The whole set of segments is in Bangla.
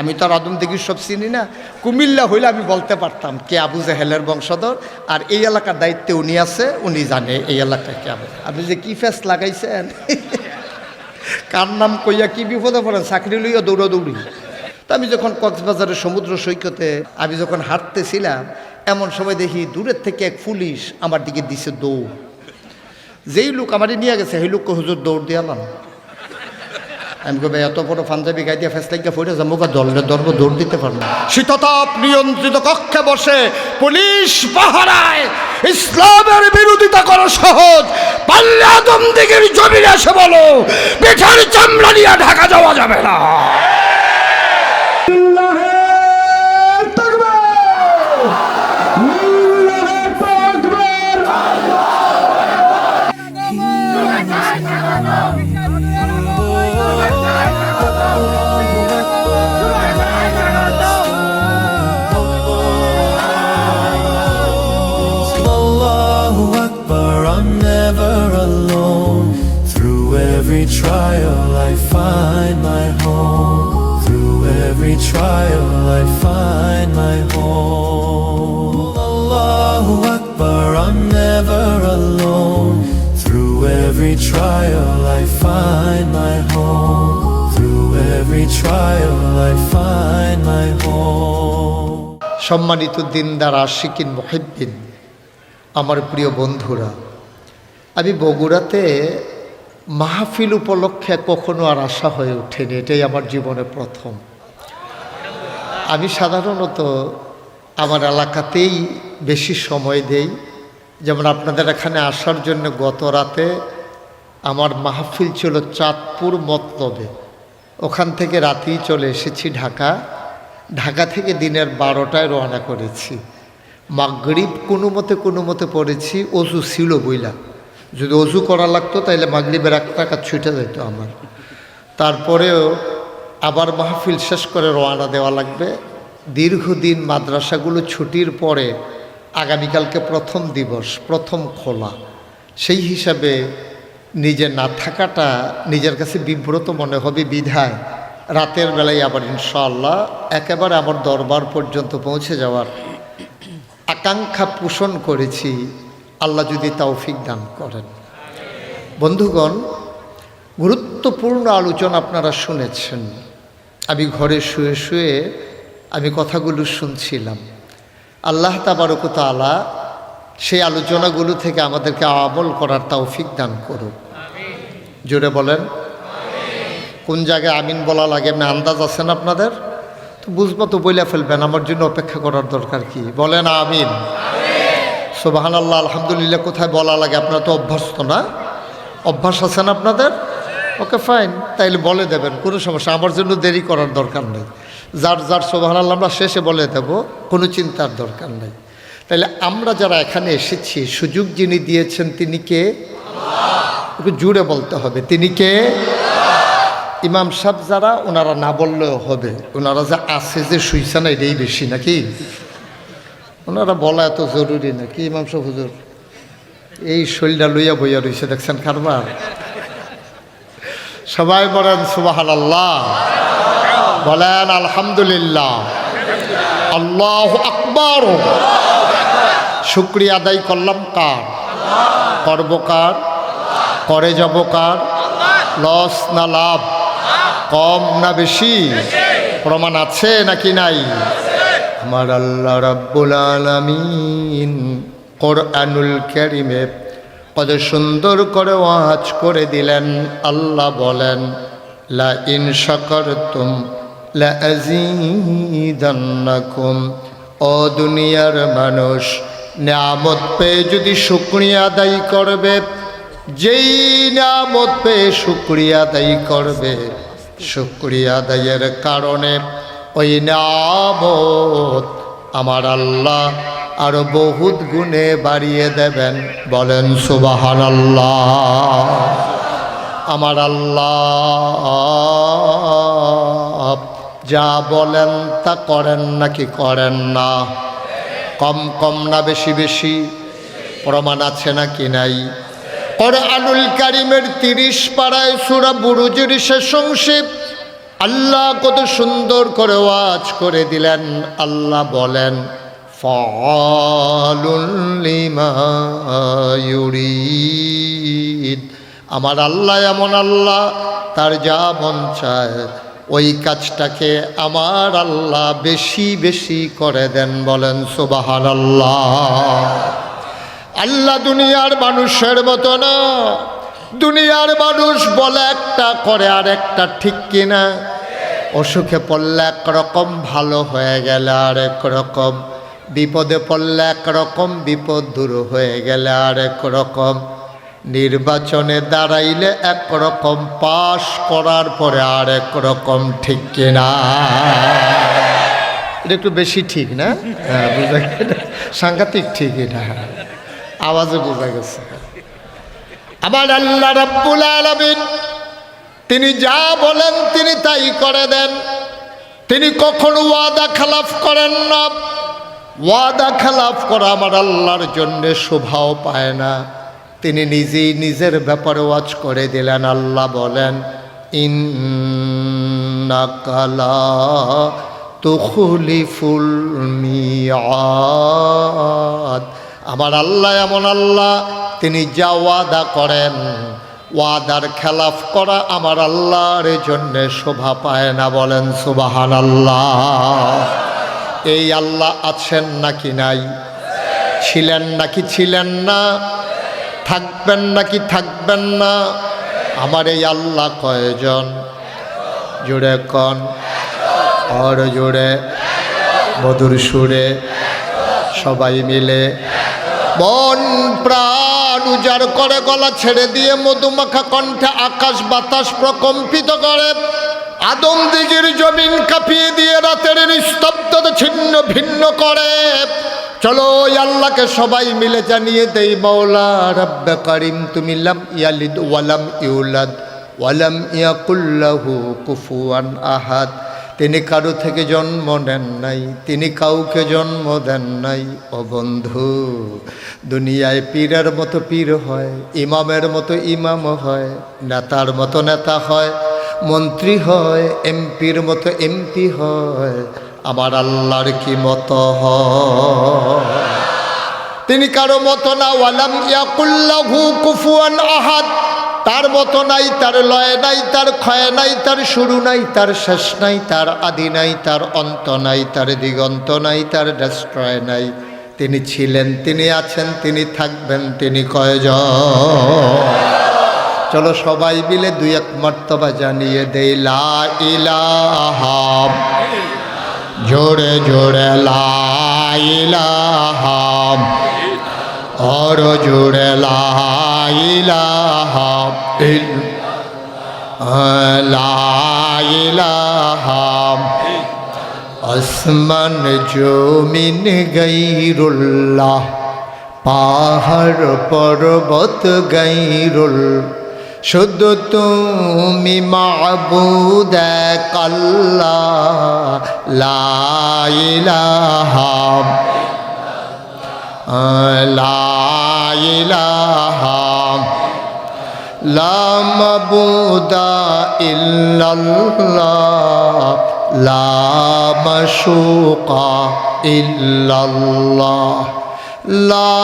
আমি তো আর আদম দিঘি সব চিনি না। কুমিল্লা হইলে আমি বলতে পারতাম কে আবু জাহেলের বংশধর, আর এই এলাকার দায়িত্বে উনি আছে, উনি জানে এই এলাকায় কে আবু। আপনি যে কি ফেস লাগাইছেন, কার নাম কইয়া কি বিপদে পড়েন, চাকরি লইয়া দৌড়াদৌড়ি। তা আমি যখন কক্সবাজারের সমুদ্র সৈকতে আমি যখন হাঁটতেছিলাম, এমন সময় দেখি দূরের থেকে এক পুলিশ আমার দিকে দিছে দৌড়। যেই লোক আমারই নিয়ে গেছে সেই লোককে হুজুর দৌড় দিয়ালাম। আমি কবে এত বড় পাঞ্জাবি গাই দিয়া ফেসলাইকা ফইরা যাবো, দলের দর্ব দৌড় দিতে পারবো। শীততাপ নিয়ন্ত্রিত কক্ষে বসে পুলিশ পাহারায়, ইসলামের বিরোধিতা করা সহজ, পাল্লে আদম দিঘির জমিনে এসে বলো পিঠার চামড়া নিয়ে ঢাকা যাওয়া যাবে না। Every trial I find my home. Through every trial I find my home. Allahu Akbar, I'm never alone. Through every trial I find my home. Through every trial I find my home. সম্মানিত দিনদার আশিকিন মুহিব্বিন, আমার প্রিয় বন্ধুরা, আমি বগুড়াতে মাহফিল উপলক্ষে কখনো আর আশা হয়ে ওঠেনি, এটাই আমার জীবনে প্রথম। আমি সাধারণত আমার এলাকাতেই বেশি সময় দেই। যেমন আপনাদের এখানে আসার জন্য গত রাতে আমার মাহফিল ছিল চাঁদপুর মতলবে, ওখান থেকে রাতেই চলে এসেছি ঢাকা। ঢাকা থেকে দিনের 12টায় রওনা করেছি। মাগরিব কোনো মতে পড়েছি, অজু ছিল বইলা, যদি অজু করা লাগতো তাইলে মাগরিবের 1 রাকাত ছুটে যেত আমার। তারপরেও আবার মাহফিল শেষ করে রওনা দেওয়া লাগবে। দীর্ঘদিন মাদ্রাসাগুলো ছুটির পরে আগামীকালকে প্রথম দিবস, প্রথম খোলা, সেই হিসাবে নিজে না থাকাটা নিজের কাছে বিব্রত মনে হবে। বিধায় রাতের বেলায় আবার ইনশাআল্লাহ একেবারে আমার দরবার পর্যন্ত পৌঁছে যাওয়ার আকাঙ্ক্ষা পোষণ করেছি, আল্লাহ যদি তৌফিক দান করেন। বন্ধুগণ, গুরুত্বপূর্ণ আলোচনা আপনারা শুনেছেন। আমি ঘরে শুয়ে শুয়ে আমি কথাগুলো শুনছিলাম। আল্লাহ তাবারক ওয়া তাআলা সেই আলোচনাগুলো থেকে আমাদেরকে আমল করার তৌফিক দান করুক। জোরে বলেন কোন জায়গায় আমিন বলা লাগে, না আন্দাজ আছেন আপনাদের? তো বুঝবো তো বইলা ফেলবেন, আমার জন্য অপেক্ষা করার দরকার কি? বলেন আমিন। সুবহানাল্লাহ, আলহামদুলিল্লাহ কোথায় বলা লাগে? আপনারা তো অভ্যস্ত না, অভ্যাস আছেন আপনাদের? ওকে ফাইন, তাইলে বলে দেবেন, কোনো সমস্যা, আমার জন্য দেরি করার দরকার নেই। যার যার সুবহানাল্লাহ আমরা শেষে বলে দেব, কোনো চিন্তার দরকার নেই। তাইলে আমরা যারা এখানে এসেছি, সুযোগ যিনি দিয়েছেন তিনি কে? একটু জুড়ে বলতে হবে, তিনি কে? ইমাম সাহেব যারা, ওনারা না বললেও হবে, ওনারা যা আছে যে শুইছে না এটাই বেশি নাকি? ওনারা বলা এত জরুরি নাকি? ইমাম সাহেব হুজুর এই শৈলটা লইয়া বইয়া রইছে, দেখছেন কারবার। সবাই বলেন সুবহানাল্লাহ, বলেন আলহামদুলিল্লাহ, আল্লাহু আকবার। শুকরিয়া আদায় করলাম কার? করব কার? করে যাব কার? লস না লাভ? কম না বেশি? প্রমাণ আছে নাকি নাই? আমার আল্লাহ রাব্বুল আলামিন কোরআনুল কারীমে কত সুন্দর করে ওয়াজ করে দিলেন। আল্লাহ বলেন, লা ইন শাকারতুম লা আযীদান্নাকুম। ও দুনিয়ার মানুষ, নিয়ামত পেয়ে যদি শুকরিয়া আদায় করবে, যেই নিয়ামত পেয়ে শুকরিয়া আদায় করবে, শুকরিয়া আদায়ের কারণে ওই নিয়ামত আমার আল্লাহ আরো বহুত গুণে বাড়িয়ে দেবেন। বলেন সুবহানাল্লাহ। আমার আল্লাহ যা বলেন তা করেন নাকি করেন না? কম কম না বেশি বেশি? প্রমাণ আছে নাকি নাই? কোরআনুল কারীমের 30 পারায় সূরা বুরুজের শেষ অংশে আল্লাহ কত সুন্দর করে ওয়াজ করে দিলেন। আল্লাহ বলেন ফাআলুল লিমা ইউরিদ। আমার আল্লাহ এমন আল্লাহ, তার যা মন চায় ওই কাজটাকে আমার আল্লাহ বেশি বেশি করে দেন। বলেন সুবহানাল্লাহ। আল্লাহ দুনিয়ার মানুষের মতো না। দুনিয়ার মানুষ বলে একটা করে আর একটা, ঠিক কিনা? অসুখে পড়লে একরকম, ভালো হয়ে গেলে আরেক রকম, বিপদে পড়লে একরকম, বিপদ দূর হয়ে গেলে আরেক রকম, নির্বাচনে দাঁড়াইলে একরকম, পাশ করার পরে আরেক রকম, ঠিক কিনা? এটা একটু বেশি ঠিক না? হ্যাঁ, বুঝা গেল, সাংঘাতিক ঠিক। এটা আওয়াজে বোঝা গেছে। আমার আল্লাহ রাব্বুল আলামিন তিনি যা বলেন তিনি তাই করে দেন। তিনি কখনো ওয়াদা খেলাফ করেন না। ওয়াদা খেলাফ করা আমার আল্লাহর জন্য শোভাও পায় না। তিনি নিজেই নিজের ব্যাপারে ওয়াজ করে দিলেন। আল্লাহ বলেন ইন্নাকা লা তুখলিফুল মিআদ। আমার আল্লাহ এমন আল্লাহ, তিনি যা ওয়াদা করেন, ওয়াদার খেলাফ করা আমার আল্লাহর জন্য শোভা পায় না। বলেন সুবহানাল্লাহ। এই আল্লাহ আছেন নাকি নাই? ছিলেন নাকি ছিলেন না? থাকবেন নাকি থাকবেন না? আমার এই আল্লাহ কয়জন? জুড়ে কন, আর জুড়ে, মধুর সুরে, সবাই মিলে মন প্রাণ উজাড় করে গলা ছেড়ে দিয়ে মধুমাখা কণ্ঠে আকাশ বাতাস প্রকম্পিত করে, আদম দিগির জমিন কাঁপিয়ে দিয়ে রাতের নিস্তব্ধতা ছিন্ন ভিন্ন করে। চলো ওই আল্লাহকে সবাই মিলে জানিয়ে দেই, মাওলা রাব্বে কারিম তুমি লাম ইয়ালিদ ওয়ালাম ইউলাদ ওয়ালাম ইয়াকুল লাহু কুফুয়ান আহাদ। তিনি কারো থেকে জন্ম নেন নাই, তিনি কাউকে জন্ম দেন নাই। ও বন্ধু, দুনিয়ায় পীরের মতো পীর হয়, ইমামের মতো ইমাম হয়, নেতার মতো নেতা হয়, মন্ত্রী হয়, এমপির মতো এমপি হয়। আমার আল্লাহর কি মতো হয়? তিনি কারো মতো না। ওয়ালাম ইয়াকুল লাহু কুফুয়ান আহাদ। তার মতো নাই, তার লয় নাই, তার ক্ষয় নাই, তার শুরু নাই, তার শেষ নাই, তার আদি নাই, তার অন্ত নাই, তার দিগন্ত নাই, তার ডেস্ট্রয় নাই। তিনি ছিলেন, তিনি আছেন, তিনি থাকবেন, তিনি কয়জন? চলো সবাই মিলে দুই এক মর্তবা জানিয়ে দেই, লা ইলাহা, জোরে জোরে লা ইলাহা, और जुड़े ला इलाहा ला इलाहा। আসমান জমিন গায়রুল্লাহ, পাহাড় পর্বত গায়রুল, শুধু তুমি মাবুদ এক আল্লাহ। লা ইলাহা লা ইলাহা লা মাবুদা ইল্লাল্লাহ, লা মাশুকা ইল্লাল্লাহ, লা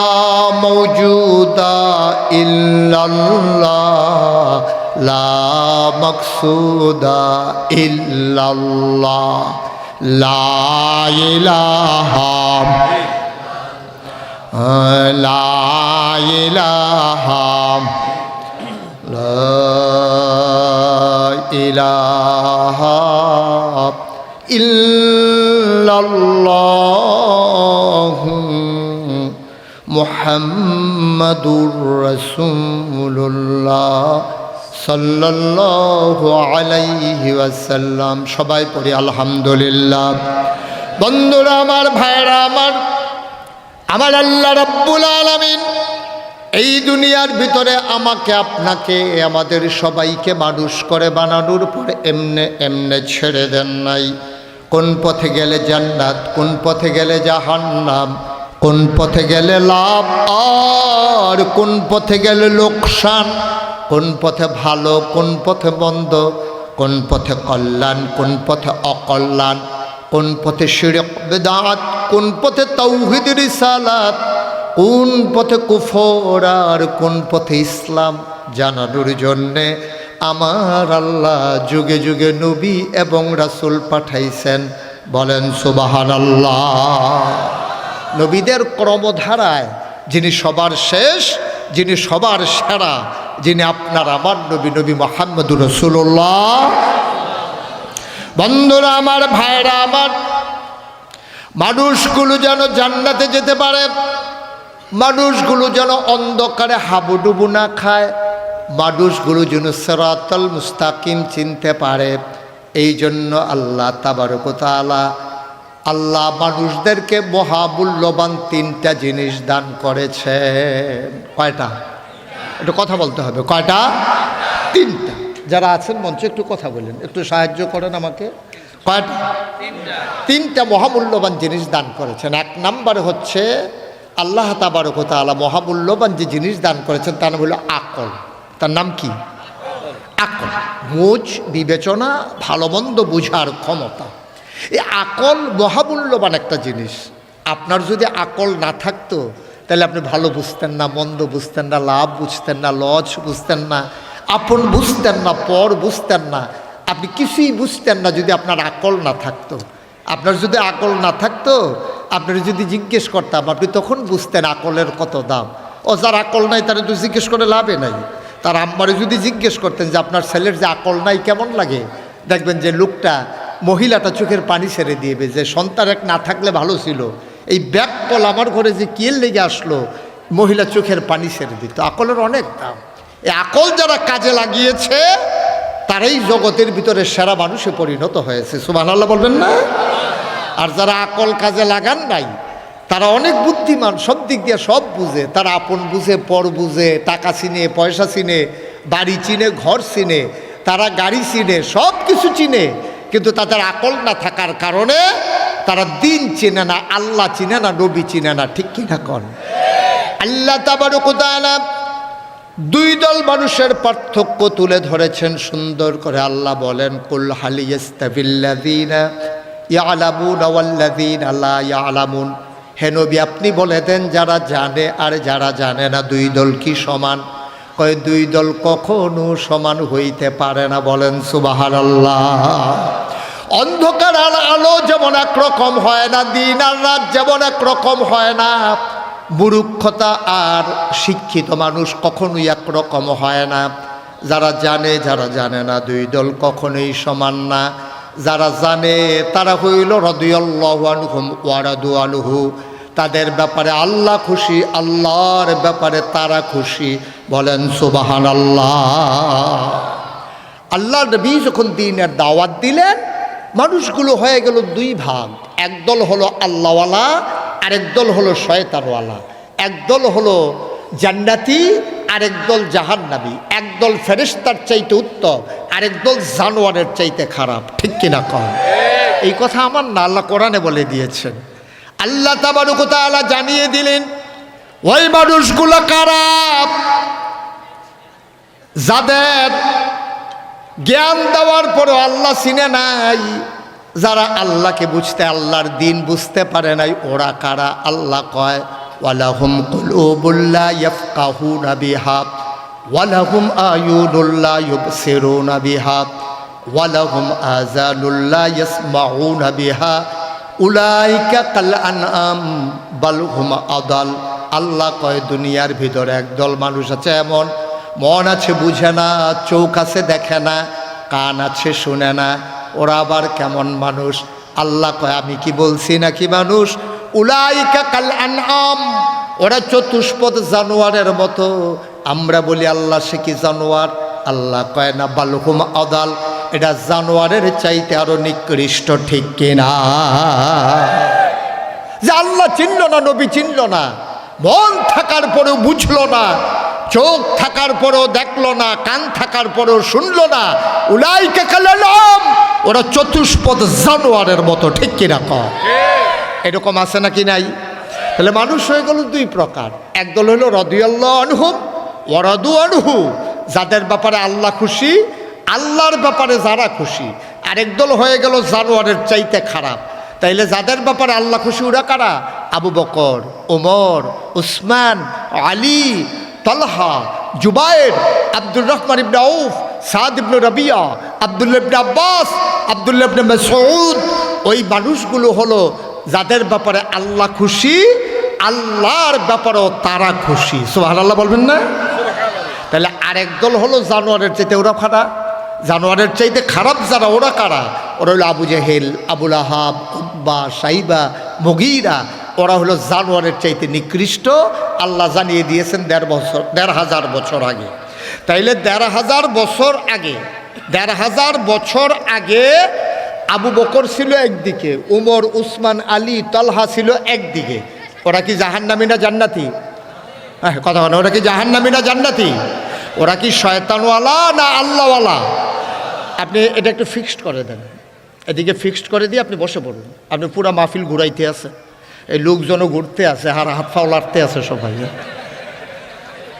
মাওজুদা ইল্লাল্লাহ, লা মাকসুদা ইল্লাল্লাহ। লা ইলাহা লা ইলাহা লা ইলাহা ইল্লাল্লাহু মুহাম্মাদুর রাসূলুল্লাহ সাল্লাল্লাহু আলাইহি ওয়াসাল্লাম। সবাই পড়ি আলহামদুলিল্লাহ। বন্ধুরা আমার, ভাইরা আমার, আমার আল্লাহ রাব্বুল আলামিন এই দুনিয়ার ভিতরে আমাকে আপনাকে আমাদের সবাইকে মানুষ করে বানানোর পর এমনে এমনে ছেড়ে দেন নাই। কোন পথে গেলে জান্নাত, কোন পথে গেলে জাহান্নাম, কোন পথে গেলে লাভ আর কোন পথে গেলে লোকসান, কোন পথে ভালো কোন পথে মন্দ, কোন পথে কল্যাণ, কোন পথে অকল্যাণ, কোন পথে শিরক বিদআত, কোন পথে তাওহীদ রিসালাত, কোন পথে কুফর আর কোন পথে ইসলাম জানানোর জন্যে আমার আল্লাহ যুগে যুগে নবী এবং রাসূল পাঠাইছেন। বলেন সুবহানাল্লাহ। নবীদের ক্রমধারায় যিনি সবার শেষ, যিনি সবার সেরা, যিনি আপনার আমার নবী, নবী মুহাম্মদুর রাসূলুল্লাহ। বন্ধুরা আমার, ভাইরা আমার, মানুষগুলো যেন জান্নাতে যেতে পারে, মানুষগুলো যেন অন্ধকারে হাবুডুবু না খায়, মানুষগুলো যেন সিরাতাল মুস্তাকিম চিনতে পারে, এই জন্য আল্লাহ তাবারক ওয়া তাআলা আল্লাহ মানুষদেরকে মহামূল্যবান তিনটা জিনিস দান করেছেন। কয়টা? একটু কথা বলতে হবে। কয়টা? তিনটা। যারা আছেন মঞ্চে একটু কথা বলেন, একটু সাহায্য করেন আমাকে। কয়টা? তিনটা মহামূল্যবান জিনিস দান করেছেন। এক নম্বরে হচ্ছে আল্লাহ তাবারক ওয়া তাআলা মহামূল্যবান যে জিনিস দান করেছেন তার নাম হলো আকল। তার নাম কি? আকল। বুঝ, বিবেচনা, ভালো মন্দ বুঝার ক্ষমতা। এই আকল মহামূল্যবান একটা জিনিস। আপনার যদি আকল না থাকতো তাহলে আপনি ভালো বুঝতেন না, মন্দ বুঝতেন না, লাভ বুঝতেন না, লস বুঝতেন না, আপন বুঝতেন না, পর বুঝতেন না, আপনি কিছুই বুঝতেন না যদি আপনার আকল না থাকতো। আপনার যদি আকল না থাকতো, আপনার যদি জিজ্ঞেস করতাম, আপনি তখন বুঝতেন আকলের কত দাম। ও যার আকল নাই তারা তো জিজ্ঞেস করে লাভে নাই। তার আম্মারে যদি জিজ্ঞেস করতেন যে আপনার ছেলের যে আকল নাই কেমন লাগে, দেখবেন যে লোকটা, মহিলাটা চোখের পানি ছেড়ে দিয়েবে যে সন্তান এক না থাকলে ভালো ছিল, এই ব্যাককল আমার ঘরে যে কিয়ের লেগে আসলো, মহিলা চোখের পানি ছেড়ে দিত। আকলের অনেক দাম। এই আকল যারা কাজে লাগিয়েছে তারাই জগতের ভিতরে সেরা মানুষে পরিণত হয়েছে। সুবহানাল্লাহ বলবেন না? আর যারা আকল কাজে লাগান নাই তারা অনেক বুদ্ধিমান, সব দিক দিয়ে সব বুঝে। তারা আপন বুঝে, পর বুঝে, টাকা চিনে, পয়সা চিনে, বাড়ি চিনে, ঘর চিনে, তারা গাড়ি চিনে, সব কিছু চিনে, কিন্তু তাদের আকল না থাকার কারণে তারা দিন চিনে না, আল্লাহ চিনে না, নবী চিনে না। ঠিক কিনা কন? আল্লাহ তাবারক ওয়া তাআলা দুই দল মানুষের পার্থক্য তুলে ধরেছেন সুন্দর করে। আল্লাহ বলেন, কুল হাল ইয়াস্তাবিল্লাযীনা ইয়ালামুনা ওয়াল্লাযীনা লা ইয়ালামুন। হে নবী, আপনি বলে দেন যারা জানে আর যারা জানে না দুই দল কি সমান? কয় দুই দল কখনো সমান হইতে পারে না। বলেন সুবহানাল্লাহ। অন্ধকার আর আলো যেমন একরকম হয় না, দিন আর রাত যেমন একরকম হয় না, মূর্খতা আর শিক্ষিত মানুষ কখনোই একরকম হয় না। যারা জানে যারা জানে না দুই দল কখনোই সমান না। যারা জানে তারা হইল রাদিয়াল্লাহু আনহুম ওয়া রাদু আনহু, তাদের ব্যাপারে আল্লাহ খুশি, আল্লাহর ব্যাপারে তারা খুশি। বলেন সুবহানাল্লাহ। আল্লাহ নবী যখন দ্বীনের দাওয়াত দিলেন, মানুষগুলো হয়ে গেল দুই ভাগ। একদল হলো আল্লাহওয়ালা, আরেক দল হলো শয়তানওয়ালা। একদল হলো জান্নাতি, আরেক দল জাহান্নামী। একদল ফেরেশতার চাইতে উত্তম, আরেক দল জানোয়ারের চাইতে খারাপ। ঠিক কিনা কন? এই কথা আমার না, আল্লাহ কোরআনে বলে দিয়েছেন। আল্লাহ তাবারক ওয়া তাআলা জানিয়ে দিলেন ওই মানুষগুলো কারা? যাদের জ্ঞান দেওয়ার পরও আল্লাহ চিনে নাই, যারা আল্লাহকে বুঝতে, আল্লাহর দিন বুঝতে পারে নাই, ওরা কারা? আল্লাহ কয়, ওয়ালাহুম কুলুবুল লা ইয়াফকাহুনা বিহা ওয়ালাহুম আয়ুনুল লা ইউবসিরুনা বিহা ওয়ালাহুম আযানুল লা ইয়াসমাউনা বিহা উলাইকা কাল আনআম বাল হুম আদাল। আল্লাহ কয় দুনিয়ার ভিতরে একদল মানুষ আছে এমন, মন আছে বুঝে না, চোখ আছে দেখে না, কান আছে শুনে না, ওরা আবার কেমন মানুষ? আল্লাহ কয় আমি কি বলছি নাকি মানুষ? উলাইকা কাল আনআম, ওরা চতুষ্পদ জানোয়ারের মতো। আমরা বলি আল্লাহ সে কি জানোয়ার? আল্লাহ কয় না, বালহুম আদাল, এটা জানোয়ারের চাইতে আরো নিকৃষ্ট। ঠিক কিনা? যে আল্লাহ চিনল না, নবী চিনল না, মন থাকার পরেও বুঝলো না, চোখ থাকার পরেও দেখলো না, কান থাকার পরেও শুনলো না, উলাইকা কাল আনআম, ওরা চতুষ্পদ জানোয়ারের মতো। ঠিক কিনা কয়? এরকম আছে নাকি নাই? তাহলে মানুষ হয়ে গেল দুই প্রকার। একদল হলো রাদিয়াল্লাহু আনহুম ওয়া রাদু আনহু, যাদের ব্যাপারে আল্লাহ খুশি, আল্লাহর ব্যাপারে যারা খুশি, আরেক দল হয়ে গেল জানোয়ারের চাইতে খারাপ। তাইলে যাদের ব্যাপারে আল্লাহ খুশি ওরা কারা? আবু বকর, ওমর, উসমান, আলী, তালহা, জুবায়ের, আব্দুর রহমান ইবনে আউফ, সাদ ইবনে রাবিয়া, আব্দুল্লাহ ইবনে আব্বাস, আব্দুল্লাহ ইবনে মাসউদ। ওই মানুষগুলো হলো যাদের ব্যাপারে আল্লাহ খুশি, আল্লাহর ব্যাপারেও তারা খুশি। সুবহানাল্লাহ বলবেন না? তাহলে আরেক দল হলো জানোয়ারের চাইতে ওরা খারাপ। জানোয়ারের চাইতে খারাপ যারা ওরা কারা? ওরা হলো আবু জেহেল, আবুল আহাব, উতবা, সাইবা, মুগীরা। ওরা হলো জানোয়ারের চাইতে নিকৃষ্ট। আল্লাহ জানিয়ে দিয়েছেন ১,৫০০ বছর আগে। তাইলে ১,৫০০ বছর আগে, ১,৫০০ বছর আগে আবু বকর ছিল একদিকে, উমর, উসমান, আলী, তালহা ছিল একদিকে। ওরা কি জাহান্নামী না জান্নাতি? কথা বলে, ওরা কি জাহান্নামী না জান্নাতি? ওরা কি শয়তানওয়ালা না আল্লাহওয়ালা? আপনি এটা একটু ফিক্সড করে দেন, এদিকে ফিক্সড করে দিয়ে আপনি বসে পড়ুন। আপনি পুরা মাহফিল ঘুরাইতে আছে, এই লোকজনও ঘুরতে আছে, আর হাত ফাও লাড়তে আছে সবাই।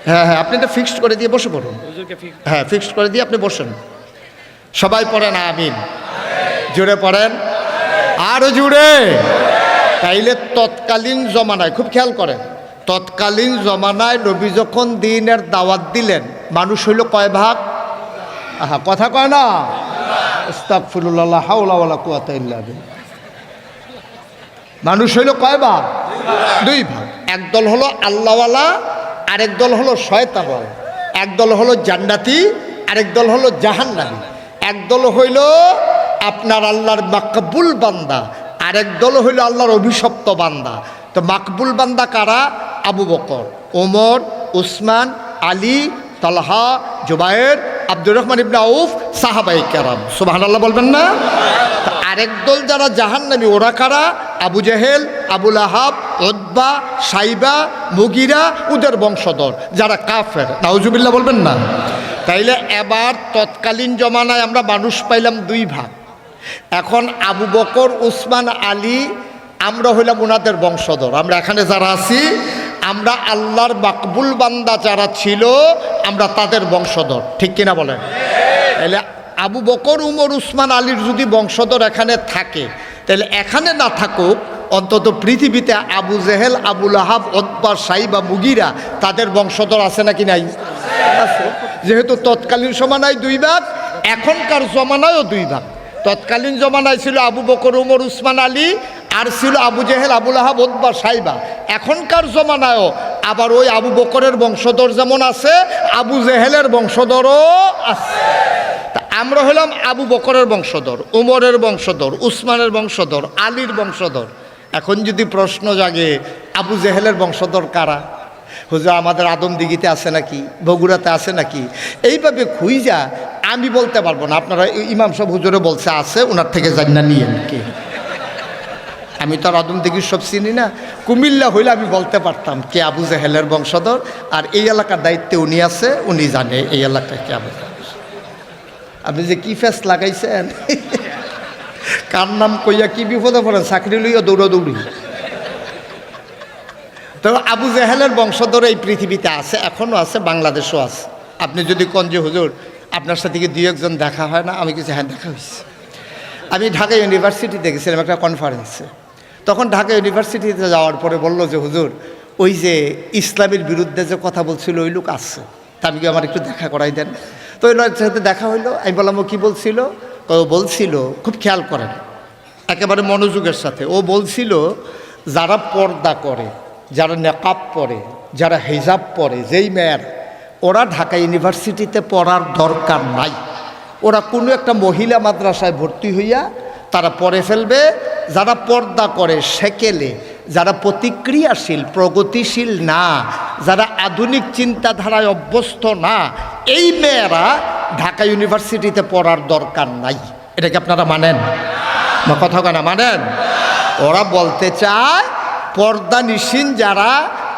হ্যাঁ হ্যাঁ, আপনি এটা ফিক্সড করে দিয়ে বসে পড়ুন। হ্যাঁ, ফিক্সড করে দিয়ে আপনি বসেন। সবাই পড়েন আমিন, জুড়ে পড়েন, আরো জুড়ে। তাইলে তৎকালীন জমানায়, খুব খেয়াল করেন, তৎকালীন জমানায় নবী যখন দ্বীনের দাওয়াত দিলেন, মানুষ হইল কয় ভাগ? কথা কয় না? আস্তাগফিরুল্লাহ, লা হাওলা ওয়ালা কুওয়াতা ইল্লা বিল্লাহ। মানুষ হইল কয় ভাগ? 2 ভাগ। একদল হলো আল্লাহওয়ালা, আরেক দল হলো শয়তানওয়ালা। একদল হলো জান্নাতি, আরেক দল হলো জাহান্নামী। একদল হইল আপনার আল্লাহর মাকবুল বান্দা, আরেক দল হইল আল্লাহর অভিশপ্ত বান্দা। তো মাকবুল বান্দা কারা? আবু বকর, ওমর, উসমান, আলী, তালহা, জুবায়ের, আব্দুর রহমান ইবনে আউফ, সাহাবায়ে কেরাম। সুবহানাল্লাহ বলবেন না? আরেক দল যারা জাহান্নামী ওরা কারা? আবু জেহেল, আবুল আহাব, উতবা, সাইবা, মুগীরা, ওদের বংশধর যারা কাফের। নাউজুবিল্লাহ বলবেন না? তাইলে এবার তৎকালীন জমানায় আমরা মানুষ পাইলাম 2 ভাগ। এখন আবু বকর, উসমান, আলী, আমরা হইলাম ওনাদের বংশধর। আমরা এখানে যারা আছি, আমরা আল্লাহর মাকবুল বান্দা যারা ছিল, আমরা তাদের বংশধর। ঠিক কিনা বলেন? তাহলে আবু বকর, উমর, উসমান, আলীর যদি বংশধর এখানে থাকে, তাহলে এখানে না থাকুক, অন্তত পৃথিবীতে আবু জেহেল, আবুল আহাব, উতবা, সাইবা, মুগীরা, তাদের বংশধর আছে নাকি নাই? আছে। যেহেতু তৎকালীন জমানায় 2 ভাগ, এখনকার জমানায়ও 2 ভাগ। তৎকালীন জমানায় ছিল আবু বকর, উমর, উসমান, আলী, আর ছিল আবু জেহেল, আবুল আহাব, উতবা, সাইবা। এখনকার জমানায়ও আবার ওই আবু বকরের বংশধর যেমন আছে, আবু জেহেলের বংশধরও আছে। তা আমরা হলাম আবু বকরের বংশধর, উমরের বংশধর, উসমানের বংশধর, আলীর বংশধর। এখন যদি প্রশ্ন জাগে, আবু জেহেলের বংশধর কারা? হুজুর আমাদের আদমদিঘিতে আছে নাকি, বগুড়াতে আছে নাকি? এইভাবে খুঁজা আমি বলতে পারবো না। আপনারা ইমাম সাহেব হুজুরে বলছে আছে, ওনার থেকে জান্না নিয়েন কে? আমি তো আর আদমদিঘির সব চিনি না। কুমিল্লা হইলে আমি বলতে পারতাম কে আবু জেহেলের বংশধর, আর এই এলাকার দায়িত্বে উনি আছে, উনি জানে এই এলাকায় কে আবু। আপনি যে কি ফেস লাগাইছেন, কার নাম কইয়া কি বিপদে পড়েন, চাকরি লইয়া দৌড়াদৌড়ি। তো আবু জেহেলের বংশধর এই পৃথিবীতে আছে, এখনও আছে, বাংলাদেশও আছে। আপনি যদি কোন যে হুজুর আপনার সাথে কি 2-1 দেখা হয় না? আমি কিছু হ্যাঁ দেখা হয়েছে। আমি ঢাকা ইউনিভার্সিটিতে গেছিলাম একটা কনফারেন্সে। তখন ঢাকা ইউনিভার্সিটিতে যাওয়ার পরে বলল যে হুজুর ওই যে ইসলামের বিরুদ্ধে যে কথা বলছিল ওই লোক আসছে, তা আমি কি আমার একটু দেখা করাই দেন? তো ওই লোকের সাথে দেখা হইলো। আমি বললাম ও কী বলছিল? ও বলছিল, খুব খেয়াল করেন একেবারে মনোযোগের সাথে, ও বলছিল যারা পর্দা করে, যারা নেকাব পরে, যারা হিজাব পরে, যেই মেয়ের, ওরা ঢাকা ইউনিভার্সিটিতে পড়ার দরকার নাই। ওরা কোনো একটা মহিলা মাদ্রাসায় ভর্তি হইয়া তারা পড়ে ফেলবে। যারা পর্দা করে সেকেলে, যারা প্রতিক্রিয়াশীল, প্রগতিশীল না, যারা আধুনিক চিন্তাধারায় অভ্যস্ত না, এই মেয়েরা ঢাকা ইউনিভার্সিটিতে পড়ার দরকার নাই। এটা কি আপনারা মানেন? বা কথা কেনা মানেন? ওরা বলতে চায় পর্দা নিশিন যারা,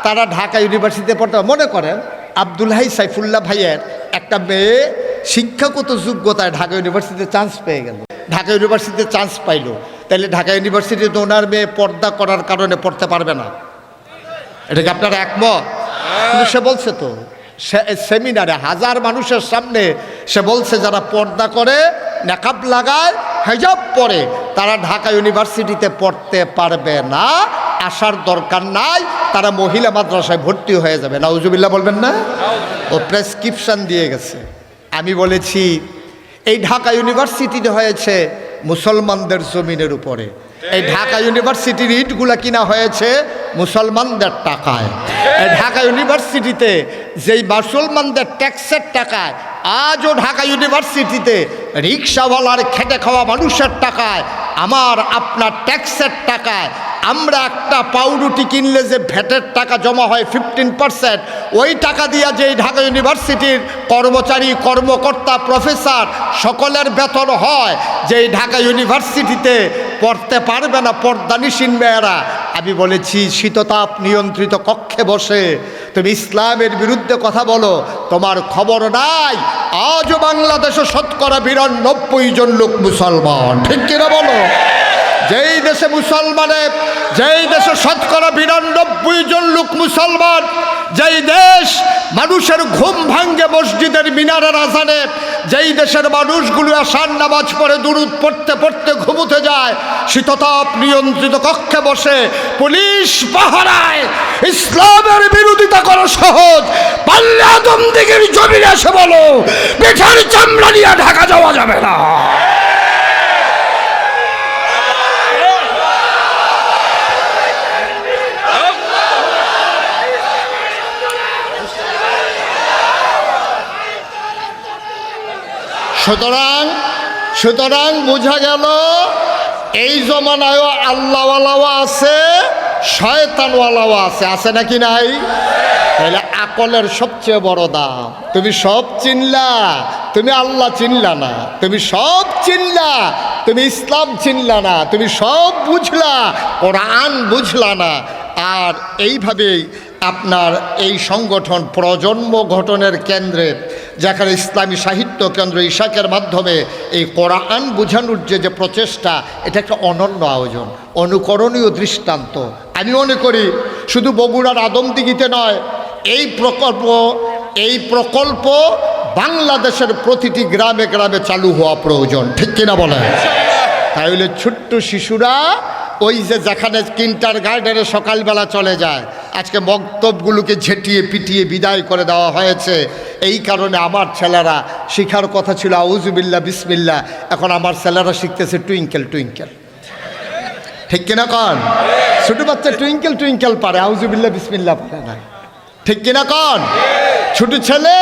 তারা ঢাকা ইউনিভার্সিটিতে পড়তে। মনে করেন আব্দুল হাই সাইফুল্লাহ ভাইয়ের একটা মেয়ে শিক্ষাগত যোগ্যতায় ঢাকা ইউনিভার্সিটিতে চান্স পেয়ে গেল, ঢাকা ইউনিভার্সিটিতে চান্স পাইলো, তাহলে ঢাকা ইউনিভার্সিটিতে ওনার মেয়ে পর্দা করার কারণে পড়তে পারবে না? এটা কি আপনারা একমত? কিন্তু সে বলছে তো সেমিনারে হাজার মানুষের সামনে সে বলছে যারা পর্দা করে, নেকাব লাগায়, হেজাব পরে, তারা ঢাকা ইউনিভার্সিটিতে পড়তে পারবে না, আসার দরকার নাই, তারা মহিলা মাদ্রাসায় ভর্তি হয়ে যাবে। নাউজুবিল্লাহ বলবেন না? ও প্রেসক্রিপশন দিয়ে গেছে। আমি বলেছি এই ঢাকা ইউনিভার্সিটিতে হয়েছে মুসলমানদের জমিনের উপরে, এই ঢাকা ইউনিভার্সিটির ইটগুলা কিনা হয়েছে মুসলমানদের টাকায়। এই ঢাকা ইউনিভার্সিটিতে যেই মুসলমানদের ট্যাক্সের টাকায় আজও ঢাকা ইউনিভার্সিটিতে রিক্সাওয়ালার খেটে খাওয়া মানুষের টাকায়, আমার আপনার ট্যাক্সের টাকায় আমরা একটা পাউরুটি কিনলে যে ভ্যাটের টাকা জমা হয় 15%, ওই টাকা দিয়া যেই ঢাকা ইউনিভার্সিটির কর্মচারী, কর্মকর্তা, প্রফেসর সকলের বেতন হয়, যেই ঢাকা ইউনিভার্সিটিতে পড়তে পারবে না পর্দানিসীন মেয়েরা, আমি বলেছি শীততাপ নিয়ন্ত্রিত কক্ষে বসে তুমি ইসলামের বিরুদ্ধে কথা বলো, তোমার খবর নাই আজও বাংলাদেশে 92% জন লোক মুসলমান, ঠিক কিনা বলো? যেই দেশে মুসলমানের, যেই দেশে 92% জন লোক মুসলমান, যেই দেশ মানুষের ঘুম ভাঙ্গে মসজিদের মিনারের আজানে, যেই দেশের মানুষগুলো আসার নামাজ পড়ে দুরূদ পড়তে পড়তে ঘুমুতে যায়, শীততাপ নিয়ন্ত্রিত কক্ষে বসে পুলিশ পাহারায়, ইসলামের বিরোধিতা করা সহজ, পাল্লে আদম দিঘির জমিনে এসে বলো পিঠার চামড়া নিয়ে ঢাকা যাওয়া যাবে না। সুতরাং বোঝা গেল এই জমানায়ও আল্লাহওয়ালাও আছে, শয়তানওয়ালাও আছে, আছে নাকি নাই? তাহলে আকলের সবচেয়ে বড় দাম। তুমি সব চিনলা, তুমি আল্লাহ চিনলা না, তুমি সব চিনলা, তুমি ইসলাম চিনলা না, তুমি সব বুঝলা, কোরআন বুঝলা না। আর এইভাবেই আপনার এই সংগঠন প্রজন্ম গঠনের কেন্দ্রে, যেখানে ইসলামী সাহিত্য কেন্দ্র ইশাকের মাধ্যমে এই কোরআন বোঝানোর যে প্রচেষ্টা, এটা একটা অনন্য আয়োজন, অনুকরণীয় দৃষ্টান্ত। আমি মনে করি শুধু বগুড়ার আদমদিঘিতে নয়, এই প্রকল্প বাংলাদেশের প্রতিটি গ্রামে গ্রামে চালু হওয়া প্রয়োজন, ঠিক কিনা বলেন? তাহলে ছোট্ট শিশুরা ওই যে যেখানে কিন্টার গার্ডেনে সকালবেলা চলে যায়, আজকে বক্তব্যগুলোকে ঝেঁটিয়ে পিটিয়ে বিদায় করে দেওয়া হয়েছে। এই কারণে আমার ছেলেরা শিখার কথা ছিল আউযুবিল্লাহ বিসমিল্লাহ, এখন আমার ছেলেরা শিখতেছে টুইঙ্কেল টুইঙ্কেল, ঠিক কিনা কন? ছোট বাচ্চা টুইঙ্কেল টুইঙ্কেল পারে, আউযুবিল্লাহ বিসমিল্লাহ পারে না, ঠিক কিনা কন? ছোট ছেলে